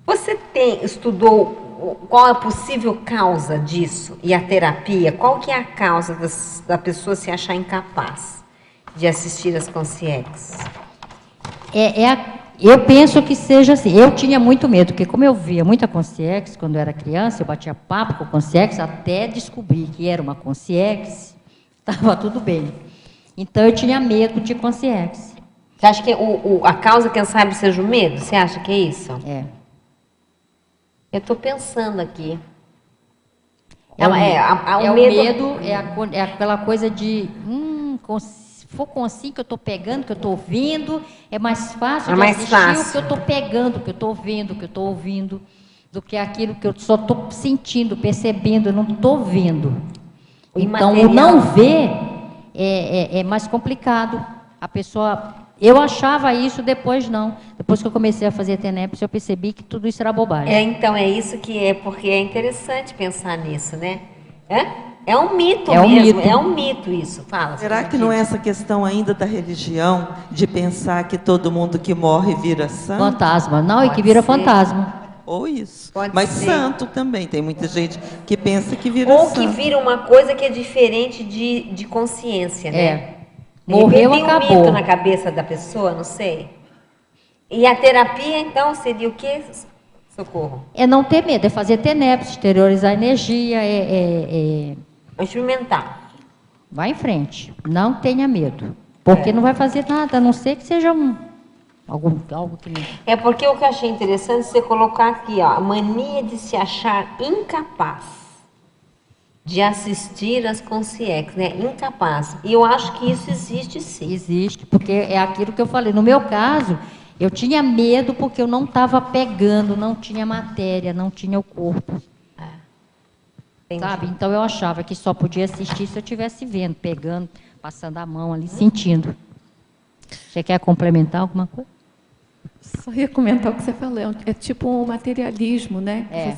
Você estudou qual é a possível causa disso e a terapia? Qual que é a causa da pessoa se achar incapaz de assistir às consciências? Eu penso que seja assim. Eu tinha muito medo, porque como eu via muita consciência quando eu era criança, eu batia papo com consciência até descobrir que era uma consciência, estava tudo bem. Então eu tinha medo de consciência. Você acha que a causa, quem sabe, seja o medo? Você acha que é isso? Eu estou pensando aqui. O medo é aquela coisa de se for consciente que eu estou pegando, que eu estou ouvindo, é mais fácil de assistir o que eu estou pegando, que eu estou vendo, que eu estou ouvindo, do que aquilo que eu só estou sentindo, percebendo, eu não estou vendo. Então, o não ver é mais complicado. A pessoa... Eu achava isso, depois Depois que eu comecei a fazer TENEPS, eu percebi que tudo isso era bobagem. Então, é isso que é, porque é interessante pensar nisso, né? É um mito É um mesmo, mito. é um mito isso. Fala. Será que não é essa questão ainda da religião, de pensar que todo mundo que morre vira santo? Fantasma. Não, e que vira fantasma. Ou isso. Pode Mas ser. santo também. Tem muita gente que pensa que vira Ou santo. que vira uma coisa que é diferente de consciência, né? É. De repente Morreu, tem um acabou. mito na cabeça da pessoa, não sei. E a terapia, então, seria o quê? Socorro. É não ter medo, é fazer TENEPS, exteriorizar a energia, Experimentar. vai em frente. Não tenha medo. Porque não vai fazer nada, a não ser que seja algo que não... É porque o que eu achei interessante você colocar aqui, ó, a mania de se achar incapaz de assistir às consciex, né? Incapaz. E eu acho que isso existe sim. Existe, porque é aquilo que eu falei. No meu caso, eu tinha medo porque eu não estava pegando, não tinha matéria, não tinha o corpo. Sabe? Então eu achava que só podia assistir se eu estivesse vendo, pegando, passando a mão ali, sentindo. Você quer complementar alguma coisa? Só ia comentar o que você falou. É tipo um materialismo, né? É.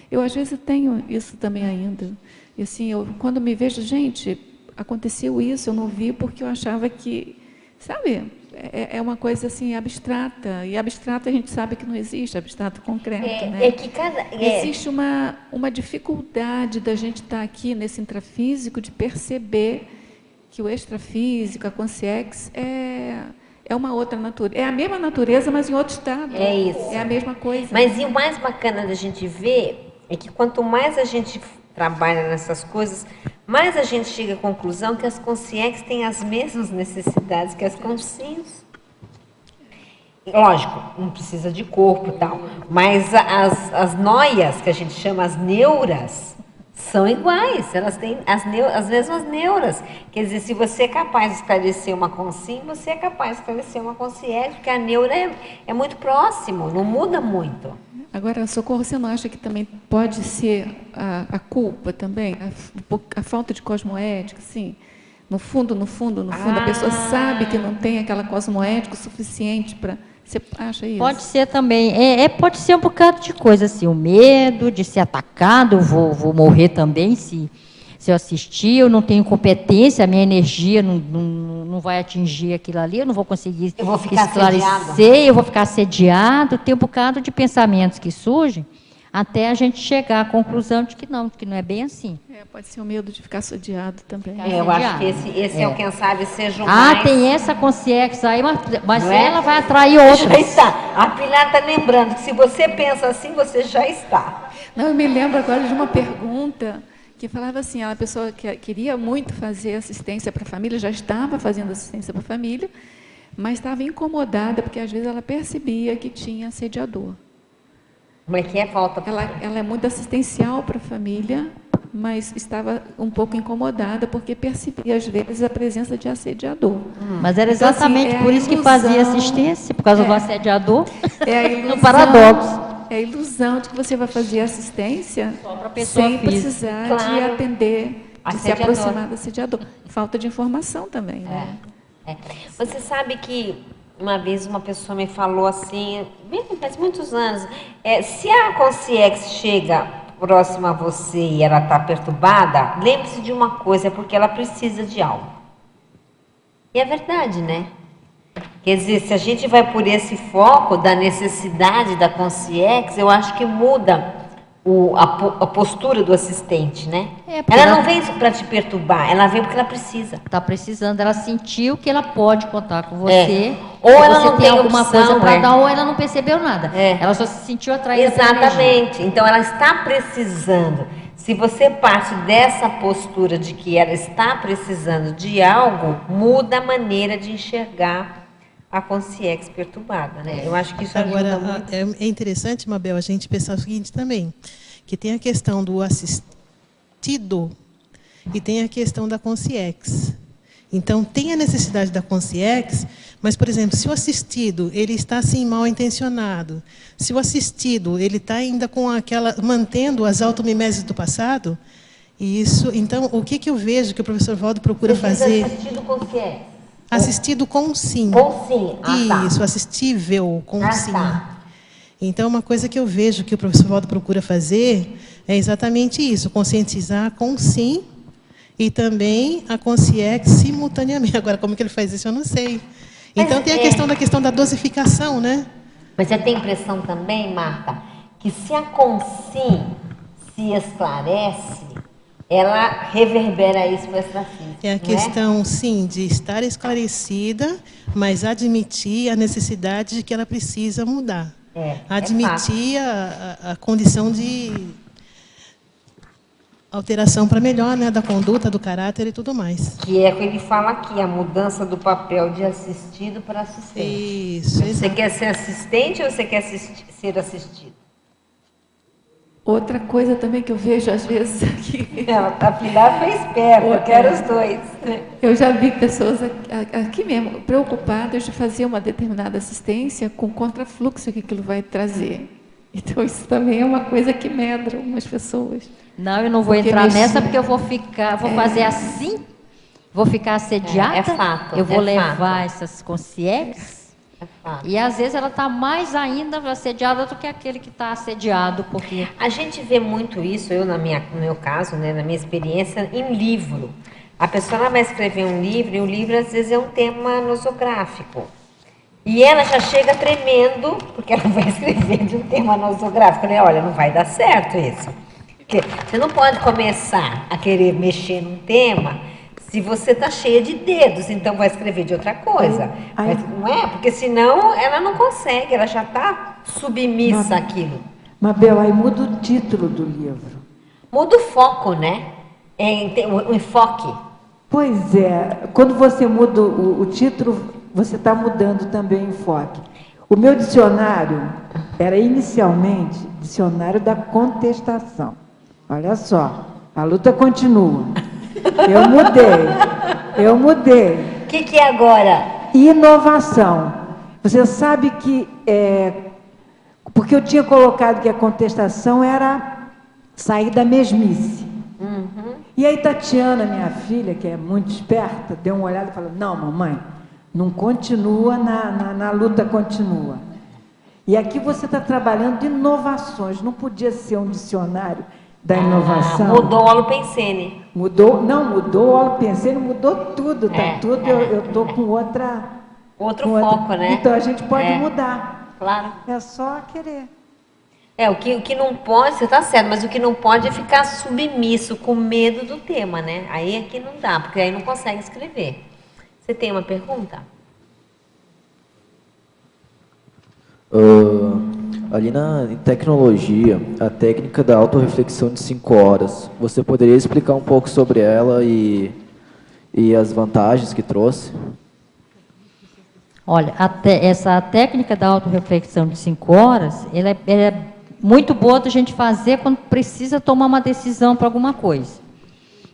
Eu, às vezes, tenho isso também ainda. E, assim, quando me vejo, gente, aconteceu isso, eu não vi porque eu achava que... Sabe? É uma coisa, assim, abstrata. E abstrato a gente sabe que não existe, abstrato concreto, né? É que cada... Existe uma dificuldade da gente estar aqui nesse intrafísico de perceber que o extrafísico, a consciex, é uma outra natureza. É a mesma natureza, mas em outro estado. É isso. É a mesma coisa. Mas e o mais bacana da gente ver é que quanto mais a gente trabalha nessas coisas, mais a gente chega à conclusão que as consciências têm as mesmas necessidades que as consciências. Lógico, não precisa de corpo e tal, mas as noias, que a gente chama as neuras, são iguais, elas têm as mesmas neuras. Quer dizer, se você é capaz de esclarecer uma consciência, você é capaz de esclarecer uma consciência, porque a neura é muito próximo, não muda muito. Agora, Socorro, você não acha que também pode ser a culpa também, a falta de cosmoética, assim? No fundo, a pessoa sabe que não tem aquela cosmoética suficiente para... Você acha isso? Pode ser também. Pode ser um bocado de coisa, assim, o medo de ser atacado, vou morrer também se eu assistir, eu não tenho competência, a minha energia não vai atingir aquilo ali, eu não vou conseguir esclarecer, eu vou ficar assediado. Tem um bocado de pensamentos que surgem até a gente chegar à conclusão de que não é bem assim. Pode ser o medo de ficar assediado também. Eu acho que esse é o quem sabe seja o mais... tem essa consciência aí, mas ela vai atrair outras. Já está. A Pilar está lembrando que se você pensa assim, você já está. Não, eu me lembro agora de uma pergunta que falava assim, a pessoa que queria muito fazer assistência para a família, já estava fazendo assistência para a família, mas estava incomodada, porque às vezes ela percebia que tinha assediador. Como é que é? Volta. Ela é muito assistencial para a família, mas estava um pouco incomodada, porque percebia às vezes a presença de assediador. Mas era Então, exatamente assim, por isso que fazia assistência, por causa do assediador, a ilusão, no paradoxo. É a ilusão de que você vai fazer assistência pessoa sem física. precisar de Claro. atender, de se Assediador. aproximar do assediador. Falta de informação também, né? Você sabe que uma vez uma pessoa me falou assim, faz muitos anos, se a consciência chega próxima a você e ela está perturbada, lembre-se de uma coisa, é porque ela precisa de algo. E é verdade, né? Quer dizer, se a gente vai por esse foco da necessidade da consciência, eu acho que muda a postura do assistente, né? Ela não vem para te perturbar, ela vem porque ela precisa. Está precisando, ela sentiu que ela pode contar com você. Ou ela você não tem tem alguma opção, coisa para dar, ou ela não percebeu nada. Ela só se sentiu atraída pela energia. Exatamente. Então ela está precisando. Se você parte dessa postura de que ela está precisando de algo, muda a maneira de enxergar a consciência perturbada, né? Eu acho que isso ajuda Agora, muito. é interessante, Mabel, a gente pensar o seguinte também, que tem a questão do assistido e tem a questão da consciência. Então, tem a necessidade da consciência, mas, por exemplo, se o assistido ele está assim mal intencionado, se o assistido ele está ainda com mantendo as automimeses do passado, isso, então, o que eu vejo que o professor Valdo procura fazer? Assistido consciência. Assistido com sim. Com sim. Isso, assistível com sim. Tá. Então, uma coisa que eu vejo que o professor Valdo procura fazer é exatamente isso, conscientizar com sim e também a consciex simultaneamente. Agora, como que ele faz isso, eu não sei. Então, tem a questão da dosificação, né? Mas você tem impressão também, Marta, que se a consim se esclarece, ela reverbera isso para o extrafísico. É a questão, sim, de estar esclarecida, mas admitir a necessidade de que ela precisa mudar. Admitir a condição de alteração para melhor, né, da conduta, do caráter e tudo mais. Que é o que ele fala aqui, a mudança do papel de assistido para assistente. Isso, Você quer ser assistente ou você quer ser assistido? Outra coisa também que eu vejo às vezes aqui. A Pilar foi esperta, eu quero os dois. Eu já vi pessoas aqui mesmo preocupadas de fazer uma determinada assistência com o contrafluxo que aquilo vai trazer. Então isso também é uma coisa que medra algumas pessoas. Não, eu não vou entrar nessa porque eu vou fazer assim, vou ficar assediada. É fato. Eu vou levar essas consciências. E às vezes ela está mais ainda assediada do que aquele que está assediado, porque a gente vê muito isso, no meu caso, né, na minha experiência, em livro. A pessoa ela vai escrever um livro e o livro às vezes é um tema nosográfico. E ela já chega tremendo, porque ela vai escrever de um tema nosográfico, né? Olha, não vai dar certo isso. Porque você não pode começar a querer mexer num tema se você está cheia de dedos, então vai escrever de outra coisa. Mas, não é? Porque senão ela não consegue, ela já está submissa àquilo. Mabel, aí muda o título do livro. Muda o foco, né? O enfoque. Pois é, quando você muda o título, você está mudando também o enfoque. O meu dicionário era inicialmente dicionário da contestação. Olha só, a luta continua. Eu mudei. O que é agora? Inovação. Você sabe que, porque eu tinha colocado que a contestação era sair da mesmice. Uhum. E aí Tatiana, minha filha, que é muito esperta, deu uma olhada e falou, não, mamãe, não continua, na luta continua. E aqui você está trabalhando de inovações, não podia ser um dicionário da inovação. Mudou o Holopensene. Mudou o Holopensene, mudou tudo, tudo, eu estou com outro foco, né? Então a gente pode mudar. Claro. É só querer. O que não pode, você está certo, mas o que não pode é ficar submisso, com medo do tema, né? Aí é que não dá, porque aí não consegue escrever. Você tem uma pergunta? Ali em tecnologia, a técnica da autorreflexão de 5 horas, você poderia explicar um pouco sobre ela e as vantagens que trouxe? Olha, essa técnica da autorreflexão de 5 horas, ela é muito boa da gente fazer quando precisa tomar uma decisão para alguma coisa.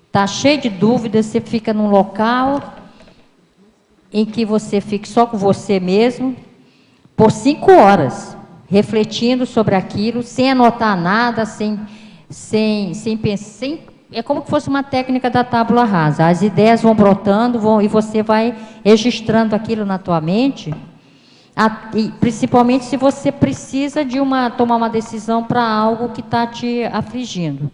Está cheio de dúvidas, você fica num local em que você fique só com você mesmo, por 5 horas, refletindo sobre aquilo, sem anotar nada, sem pensar. É como se fosse uma técnica da tábula rasa. As ideias vão brotando e você vai registrando aquilo na tua mente, e principalmente se você precisa tomar uma decisão para algo que está te afligindo.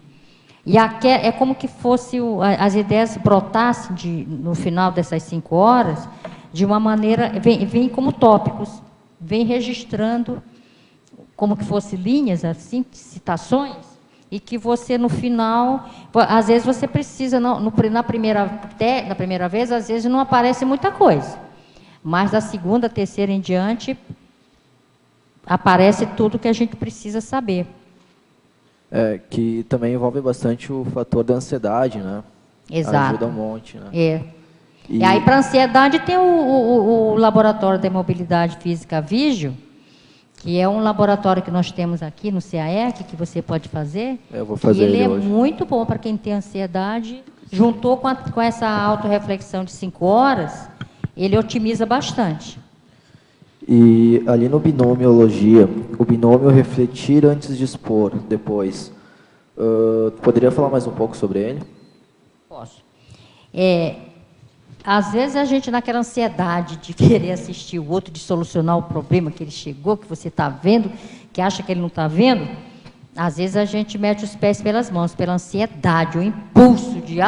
E é como que fosse as ideias brotassem no final dessas 5 horas, de uma maneira, vem como tópicos, vem registrando como que fosse linhas, assim, citações, e que você no final, às vezes você precisa, na primeira vez, às vezes não aparece muita coisa, mas da segunda, terceira em diante, aparece tudo que a gente precisa saber. Que também envolve bastante o fator da ansiedade, né? Exato. Ajuda um monte, né? E aí, para a ansiedade, tem o Laboratório da Mobilidade Física Vígio, que é um laboratório que nós temos aqui no CAEC, que você pode fazer. Eu vou fazer ele hoje. É muito bom para quem tem ansiedade. Juntou com essa autorreflexão de 5 horas, ele otimiza bastante. E ali no binomiologia, o binômio refletir antes de expor, depois. Poderia falar mais um pouco sobre ele? Posso. Às vezes a gente, naquela ansiedade de querer assistir o outro, de solucionar o problema que ele chegou, que você está vendo, que acha que ele não está vendo, às vezes a gente mete os pés pelas mãos, pela ansiedade, o impulso de,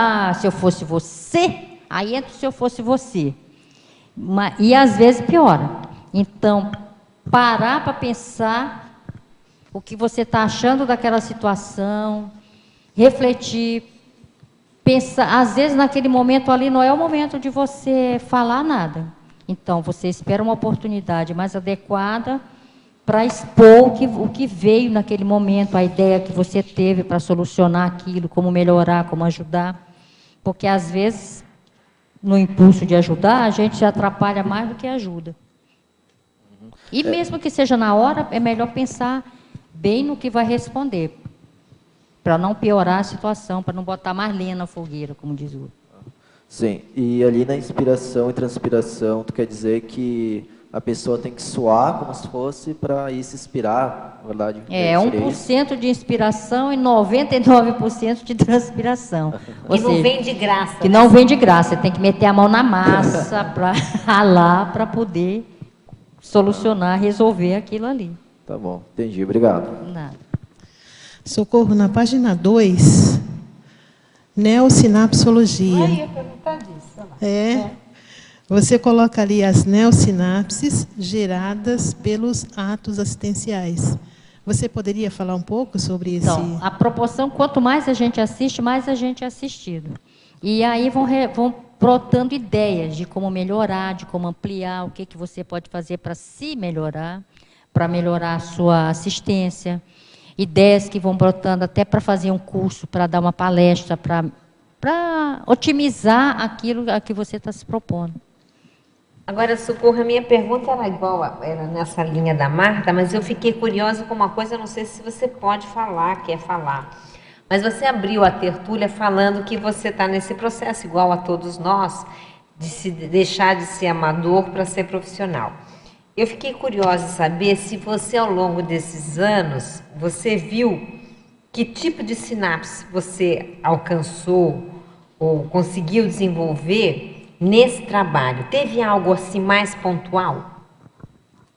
se eu fosse você, aí entra o se eu fosse você. E às vezes piora. Então, parar para pensar o que você está achando daquela situação, refletir, pensar, às vezes naquele momento ali não é o momento de você falar nada. Então, você espera uma oportunidade mais adequada para expor o que veio naquele momento, a ideia que você teve para solucionar aquilo, como melhorar, como ajudar. Porque, às vezes, no impulso de ajudar, a gente se atrapalha mais do que ajuda. E mesmo que seja na hora, é melhor pensar bem no que vai responder, para não piorar a situação, para não botar mais lenha na fogueira, como diz o outro. Sim, e ali na inspiração e transpiração, tu quer dizer que a pessoa tem que suar como se fosse para ir se inspirar, na verdade? 1% de inspiração e 99% de transpiração. Que não vem de graça. Que não vem de graça, você tem que meter a mão na massa para ralar, para poder solucionar, resolver aquilo ali. Tá bom, entendi, obrigado. Nada. Socorro, na página 2, neossinapsologia. Eu ia perguntar disso. Você coloca ali as neossinapses geradas pelos atos assistenciais. Você poderia falar um pouco sobre esse... Então, a proporção, quanto mais a gente assiste, mais a gente é assistido. E aí vão brotando ideias de como melhorar, de como ampliar, o que você pode fazer para se melhorar, para melhorar a sua assistência. Ideias que vão brotando até para fazer um curso, para dar uma palestra, para otimizar aquilo a que você está se propondo. Agora, Socorro, a minha pergunta era igual, era nessa linha da Marta, mas eu fiquei curiosa com uma coisa, não sei se você pode falar, quer falar. Mas você abriu a tertúlia falando que você está nesse processo, igual a todos nós, de se deixar de ser amador para ser profissional. Eu fiquei curiosa de saber se você, ao longo desses anos, você viu que tipo de sinapse você alcançou ou conseguiu desenvolver nesse trabalho. Teve algo assim mais pontual?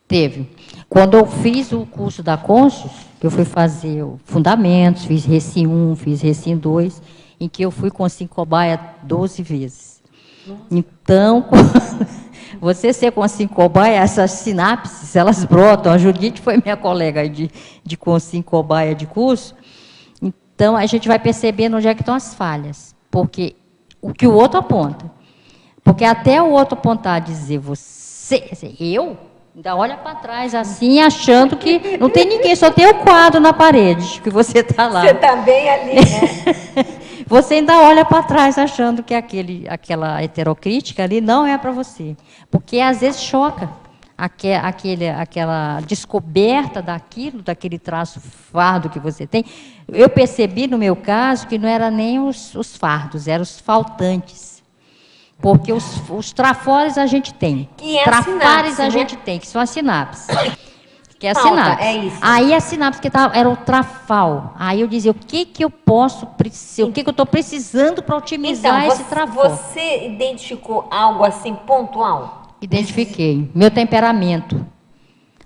Teve. Quando eu fiz o curso da Conscius, eu fui fazer o Fundamentos, fiz Recim 1, fiz Recim 2, em que eu fui com Syncobaia 12 vezes. Então, você ser com Syncobaia, essas sinapses, elas brotam. A Judite foi minha colega de Syncobaia de curso. Então, a gente vai percebendo onde é que estão as falhas. Porque o que o outro aponta. Porque até o outro apontar, dizer você, eu, ainda olha para trás assim, achando que não tem ninguém, só tem o quadro na parede, que você está lá. Você está bem ali, né? Você ainda olha para trás achando que aquela heterocrítica ali não é para você. Porque às vezes choca aquela descoberta daquele traço fardo que você tem. Eu percebi no meu caso que não era nem os fardos, eram os faltantes. Porque os trafores a gente tem. Que é trafares sinapse, a né? gente tem, que são as sinapses. Que é a Falta, sinapse. é isso. Aí a sinapse que era o trafal. Aí eu dizia, o que eu posso precisar, o que eu estou precisando para otimizar Então, esse trafor. você identificou algo assim pontual? Identifiquei. Meu temperamento.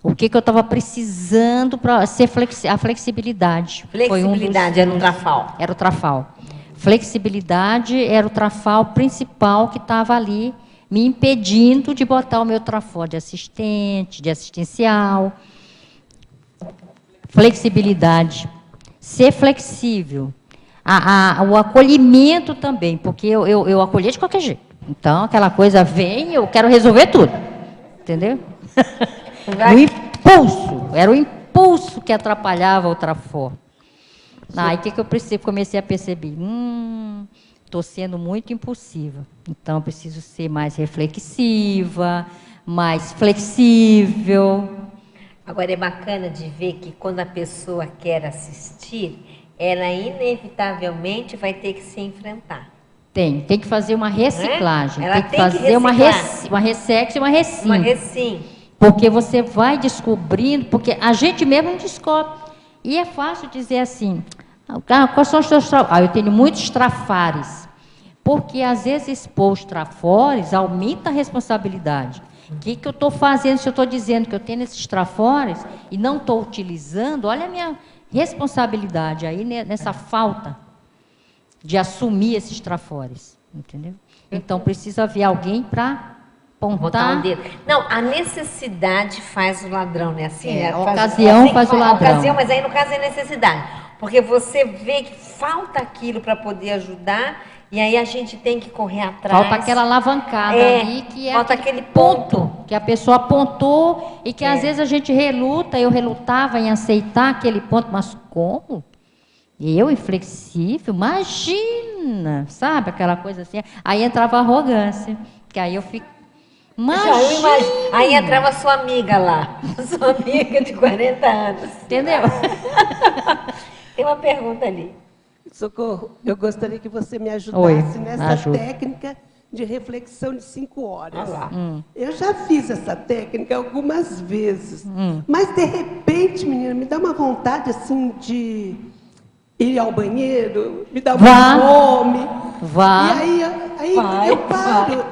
O que eu estava precisando para ser a flexibilidade. Flexibilidade era um trafal. Era o trafal. Flexibilidade era o trafal principal que estava ali me impedindo de botar o meu trafó de assistente, de assistencial. Flexibilidade. Ser flexível. O acolhimento também, porque eu acolhia de qualquer jeito. Então, aquela coisa vem, eu quero resolver tudo. Entendeu? O impulso. Era o impulso que atrapalhava o trafó. Aí, o que eu comecei a perceber? Estou sendo muito impulsiva. Então, eu preciso ser mais reflexiva, mais flexível. Agora, é bacana de ver que quando a pessoa quer assistir, ela inevitavelmente vai ter que se enfrentar. Tem que fazer uma reciclagem. Ela tem que fazer uma ressex e uma recim. Uma recim. Porque você vai descobrindo, porque a gente mesmo não descobre. E é fácil dizer assim, quais são os seus trafares? Eu tenho muitos trafares. Porque, às vezes, expor os trafores aumenta a responsabilidade. O que eu estou fazendo se eu estou dizendo que eu tenho esses trafores e não estou utilizando? Olha a minha responsabilidade aí nessa falta de assumir esses trafores, entendeu? Então, precisa haver alguém para Botar apontar. o dedo. Não, a necessidade faz o ladrão, né? Assim, né? A ocasião faz o ladrão. A ocasião, mas aí no caso é necessidade. Porque você vê que falta aquilo para poder ajudar, e aí a gente tem que correr atrás. Falta aquela alavancada ali, que é falta aquele ponto que a pessoa apontou e que às vezes a gente reluta, eu relutava em aceitar aquele ponto, mas como? Eu, inflexível, imagina, sabe, aquela coisa assim. Aí entrava a arrogância, que aí eu fico, imagina. Aí entrava sua amiga lá, sua amiga de 40 anos. Entendeu? Tem uma pergunta ali. Socorro, eu gostaria que você me ajudasse nessa ajuda. técnica de reflexão de 5 horas. Ah lá. Eu já fiz essa técnica algumas vezes, mas de repente, menina, me dá uma vontade assim de ir ao banheiro, me dá uma fome. Vá. E aí eu paro.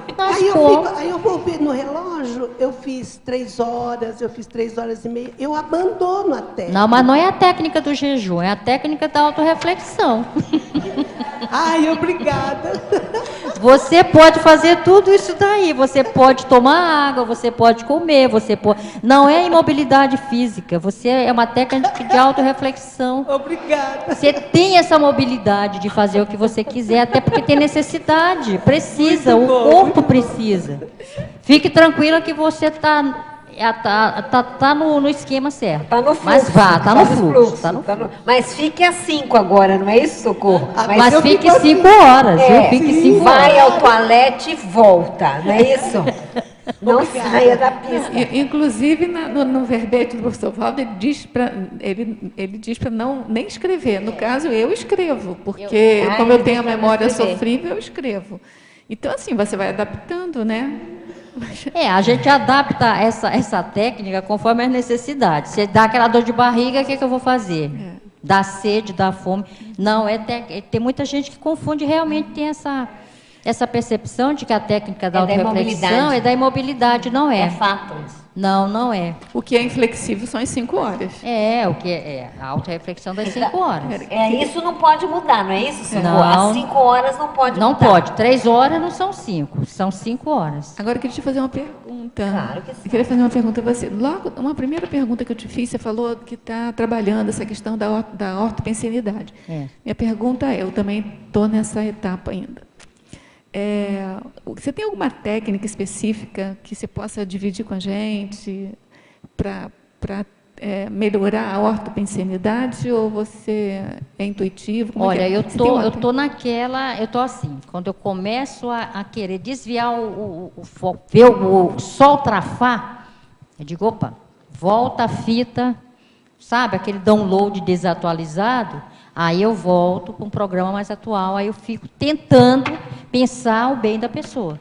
Aí eu vou ver no relógio, eu fiz 3 horas, eu fiz 3 horas e meia, eu abandono a técnica. Não, mas não é a técnica do jejum, é a técnica da autorreflexão. Ai, obrigada. Você pode fazer tudo isso daí, você pode tomar água, você pode comer, você pode... Não é imobilidade física, você é uma técnica de autorreflexão. Obrigada. Você tem essa mobilidade de fazer o que você quiser, até porque tem necessidade, precisa, o corpo precisa. Fique tranquila que você está no esquema certo. Tá no fluxo. Mas vá, tá no fluxo. Mas fique às 5 agora, não é isso, Socorro? Mas fique 5 horas, viu? Fique 5 horas. Vai ao toalete e volta, não é isso? Não saia da pista. Inclusive, no verbete do professor Valdo, ele diz para não nem escrever. No caso, eu escrevo, porque como eu tenho a memória sofrível, eu escrevo. Então, assim, você vai adaptando, né? A gente adapta essa técnica conforme as necessidades. Se dá aquela dor de barriga, o que eu vou fazer? Dá sede, dá fome. Não, tem muita gente que confunde, realmente tem essa percepção de que a técnica da autorreflexão é da imobilidade, não é. É fato. Não é. O que é inflexível são as 5 horas. O que é a autorreflexão das 5 horas. Isso não pode mudar, não é isso, Socorro? Não. Às 5 horas não pode Não mudar. pode. 3 horas não são 5, são 5 horas. Agora, eu queria te fazer uma pergunta. Claro que sim. Eu queria fazer uma pergunta a você. Logo, uma primeira pergunta que eu te fiz, você falou que está trabalhando essa questão da ortopensenidade. Minha pergunta é, eu também estou nessa etapa ainda. Você tem alguma técnica específica que você possa dividir com a gente para melhorar a ortopensenidade, ou você é intuitivo? Olha, eu tô naquela, eu tô assim, quando eu começo a querer desviar o foco, ver o sol trafar, eu digo, opa, volta a fita, sabe, aquele download desatualizado, aí eu volto para um programa mais atual, aí eu fico tentando pensar o bem da pessoa,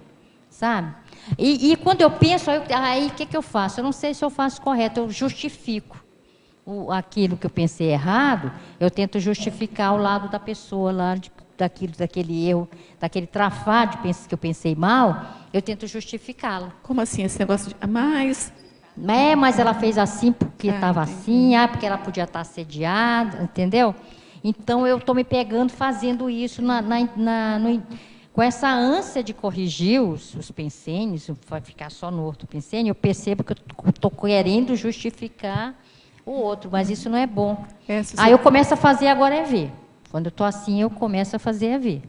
sabe? E quando eu penso, aí o que eu faço? Eu não sei se eu faço correto, eu justifico aquilo que eu pensei errado, eu tento justificar o lado da pessoa, lá daquele erro, daquele trafar que eu pensei mal, eu tento justificá-la. Como assim, esse negócio de... Mas ela fez assim porque estava assim, porque ela podia estar assediada, entendeu? Então, eu estou me pegando fazendo isso com essa ânsia de corrigir os pensênios, vai ficar só no ortopensênio, eu percebo que eu estou querendo justificar o outro, mas isso não é bom. Aí eu começo a fazer agora é ver. Quando eu estou assim, eu começo a fazer é ver.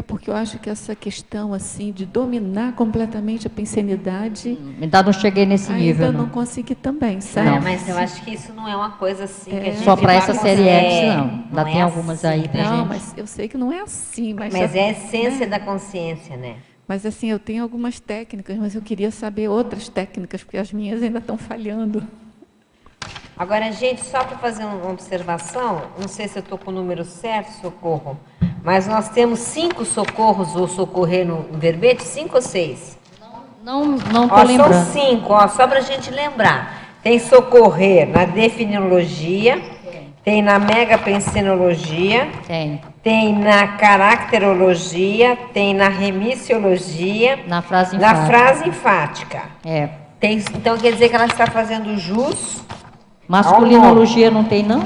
Porque eu acho que essa questão assim de dominar completamente a pensenidade... Ainda não cheguei nesse nível. Ainda não consegui também, sabe? Mas eu acho que isso não é uma coisa assim... Que a gente só para essa série X, não. Ainda tem algumas aí pra gente. Não, mas eu sei que não é assim. Mas é a essência da consciência, né? Mas assim, eu tenho algumas técnicas, mas eu queria saber outras técnicas, porque as minhas ainda estão falhando. Agora, gente, só para fazer uma observação, não sei se eu estou com o número certo, Socorro, mas nós temos 5 socorros ou socorrer no verbete, 5 ou 6? Não estou lembrando. São 5, só para a gente lembrar. Tem socorrer na definologia, tem na megapensenologia, Tem na caracterologia, tem na remissiologia. Na frase enfática. Na frase enfática. É. Tem, então quer dizer que ela está fazendo jus. Masculinologia não tem, não?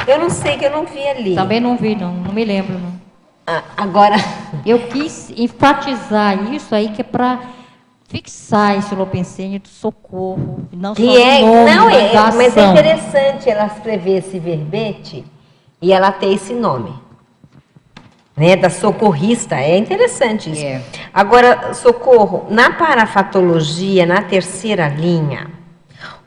Eu não sei, que eu não vi ali. Também não vi, não. Não me lembro, não. Agora... Eu quis enfatizar isso aí, que é para fixar esse holopensene do socorro, não que só o nome, não mas da mas é ação. interessante ela escrever esse verbete e ela ter esse nome. Né, da socorrista, é interessante isso. É. Agora, Socorro, na parafatologia, na terceira linha,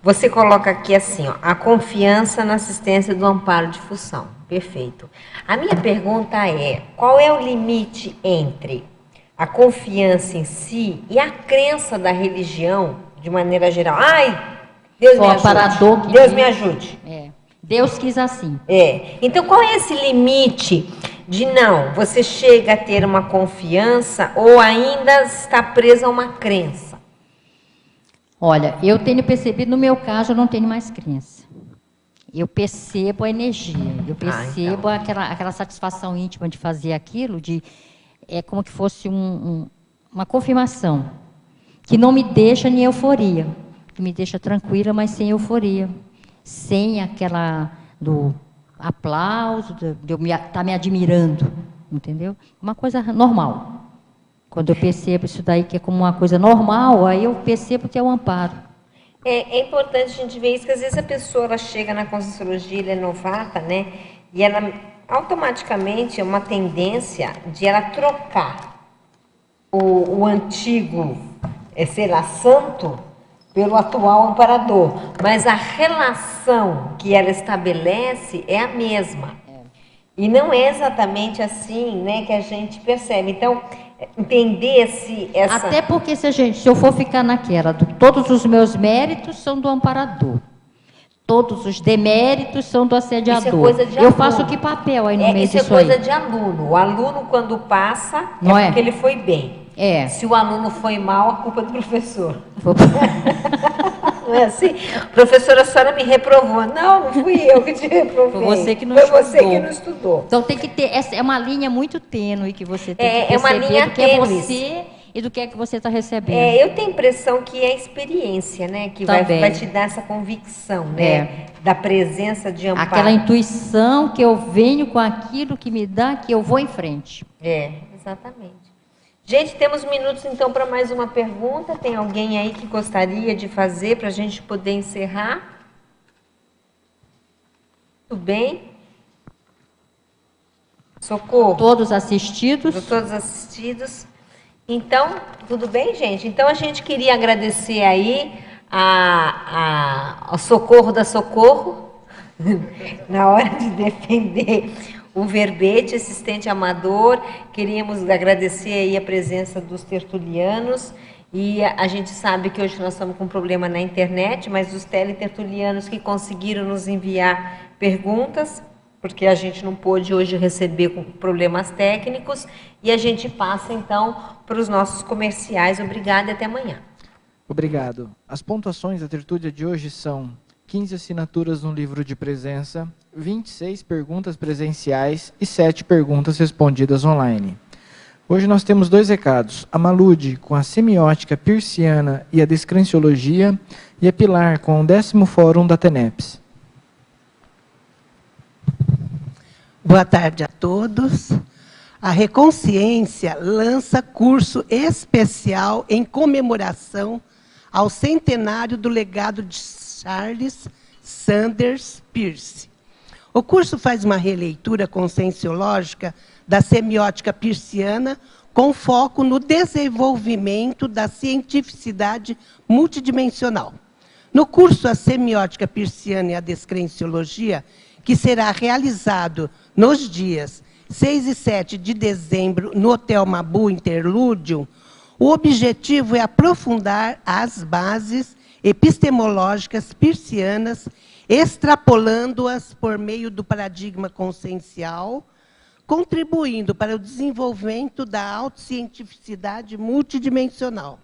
você coloca aqui assim, ó, a confiança na assistência do amparo de função. Perfeito. A minha pergunta é, qual é o limite entre a confiança em si e a crença da religião, de maneira geral? Ai, Deus me ajude. Deus me ajude. É. Deus quis assim. É. Então, qual é esse limite de não, você chega a ter uma confiança ou ainda está presa a uma crença? Olha, eu tenho percebido, no meu caso, eu não tenho mais crença. Eu percebo a energia, eu percebo aquela satisfação íntima de fazer aquilo, é como que fosse uma confirmação, que não me deixa em euforia, que me deixa tranquila, mas sem euforia, sem aquela do aplauso, de eu estar me admirando, entendeu? Uma coisa normal. Quando eu percebo isso daí, que é como uma coisa normal, aí eu percebo que é um amparo. É importante a gente ver isso, que às vezes a pessoa ela chega na Conscienciologia, ela é novata, né? E ela automaticamente é uma tendência de ela trocar o antigo, sei lá, santo, pelo atual amparador. Mas a relação que ela estabelece é a mesma. E não é exatamente assim, né, que a gente percebe. Então, entender essa... Até porque se eu for ficar naquela, todos os meus méritos são do amparador. Todos os deméritos são do assediador. Isso é coisa de eu aluno. Faço que papel aí no meio disso aí? Isso é coisa de aluno. O aluno, quando passa, não é porque ele foi bem. É. Se o aluno foi mal, a culpa é do professor. Não é assim? Professora, a senhora me reprovou. Não, não fui eu que te reprovei. Foi você que não foi estudou. Você que não estudou. Então tem que ter, é uma linha muito tênue que você tem que perceber uma linha do que é você e do que é que você está recebendo. Eu tenho a impressão que é a experiência, né? Que vai te dar essa convicção, né? Da presença de amparo. Aquela intuição que eu venho com aquilo que me dá, que eu vou em frente. Exatamente. Gente, temos minutos então para mais uma pergunta. Tem alguém aí que gostaria de fazer para a gente poder encerrar? Tudo bem? Socorro. Todos assistidos? Todos assistidos. Então, tudo bem, gente? Então, a gente queria agradecer aí ao Socorro da Socorro, na hora de defender o verbete, assistente amador. Queríamos agradecer aí a presença dos tertulianos, e a gente sabe que hoje nós estamos com um problema na internet, mas os teletertulianos que conseguiram nos enviar perguntas, porque a gente não pôde hoje receber com problemas técnicos, e a gente passa então para os nossos comerciais. Obrigada e até amanhã. Obrigado. As pontuações da tertúlia de hoje são 15 assinaturas no livro de presença, 26 perguntas presenciais e 7 perguntas respondidas online. Hoje nós temos 2 recados. A Malude com a semiótica peirciana e a descrenciologia, e a Pilar com o 10º Fórum da TENEPS. Boa tarde a todos. A Reconsciência lança curso especial em comemoração ao centenário do legado de Charles Sanders Peirce. O curso faz uma releitura conscienciológica da semiótica peirciana com foco no desenvolvimento da cientificidade multidimensional. No curso A Semiótica Peirciana e a Descrenciologia, que será realizado nos dias 6 e 7 de dezembro no Hotel Mabu Interlúdio, o objetivo é aprofundar as bases epistemológicas peircianas, extrapolando-as por meio do paradigma consciencial, contribuindo para o desenvolvimento da autocientificidade multidimensional.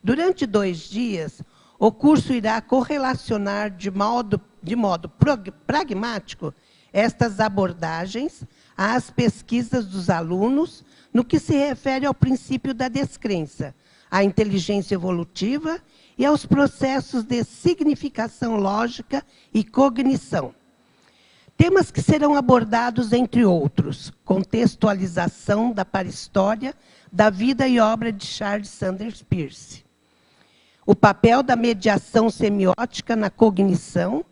Durante 2 dias, o curso irá correlacionar de modo pragmático estas abordagens, às pesquisas dos alunos no que se refere ao princípio da descrença, à inteligência evolutiva e aos processos de significação lógica e cognição. Temas que serão abordados, entre outros, contextualização da parahistória da vida e obra de Charles Sanders Peirce, o papel da mediação semiótica na cognição,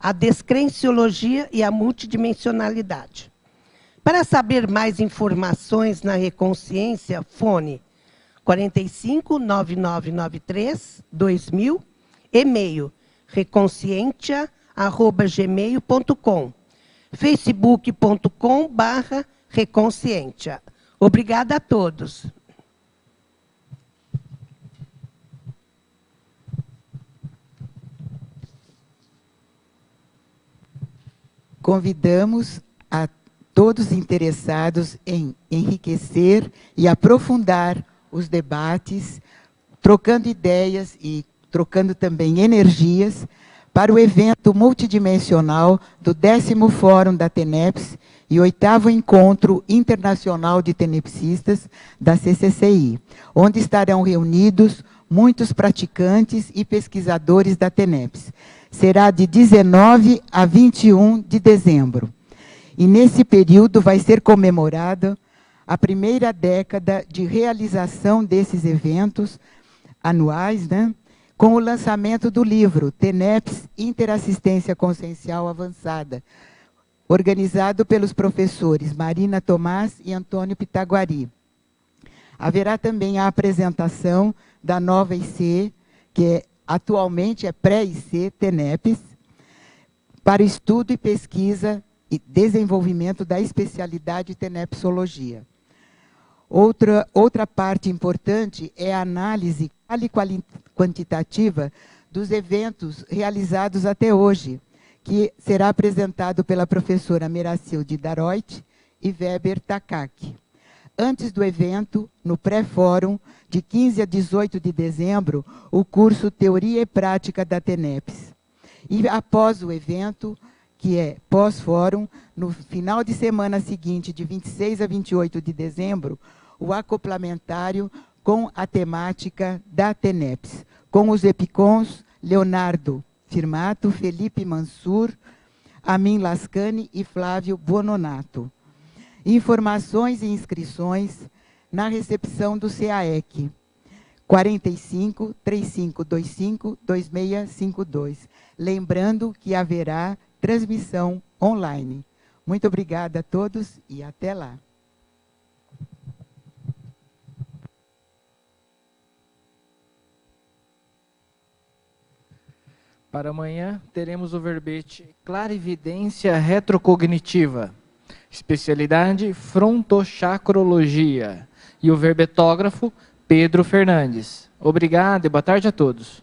a descrenciologia e a multidimensionalidade. Para saber mais informações na Reconsciência, fone 45 9993 2000, e-mail reconscientia@gmail.com, facebook.com/reconscientia. Obrigada a todos. Convidamos a todos interessados em enriquecer e aprofundar os debates, trocando ideias e trocando também energias para o evento multidimensional do 10º Fórum da TENEPS e 8º Encontro Internacional de Tenepsistas da CCCI, onde estarão reunidos muitos praticantes e pesquisadores da TENEPS. Será de 19 a 21 de dezembro. E nesse período vai ser comemorada a primeira década de realização desses eventos anuais, né, com o lançamento do livro TENEPS Interassistência Consciencial Avançada, organizado pelos professores Marina Tomás e Antônio Pitaguari. Haverá também a apresentação da nova IC, que atualmente é pré-IC TENEPS, para estudo e pesquisa e desenvolvimento da especialidade Tenepsologia. Outra parte importante é a análise quantitativa dos eventos realizados até hoje, que será apresentado pela professora Meracilde Daroit e Weber Takaki. Antes do evento, no pré-fórum, de 15 a 18 de dezembro, o curso Teoria e Prática da TENEPS. E após o evento, que é pós-fórum, no final de semana seguinte, de 26 a 28 de dezembro, o acoplamentário com a temática da TENEPS, com os epicons Leonardo Firmato, Felipe Mansur, Amin Lascani e Flávio Bononato. Informações e inscrições na recepção do CAEC, 45 3525 2652. Lembrando que haverá transmissão online. Muito obrigada a todos e até lá. Para amanhã, teremos o verbete Clarividência Retrocognitiva, especialidade Frontochakrologia, e o verbetógrafo Pedro Fernandes. Obrigado e boa tarde a todos.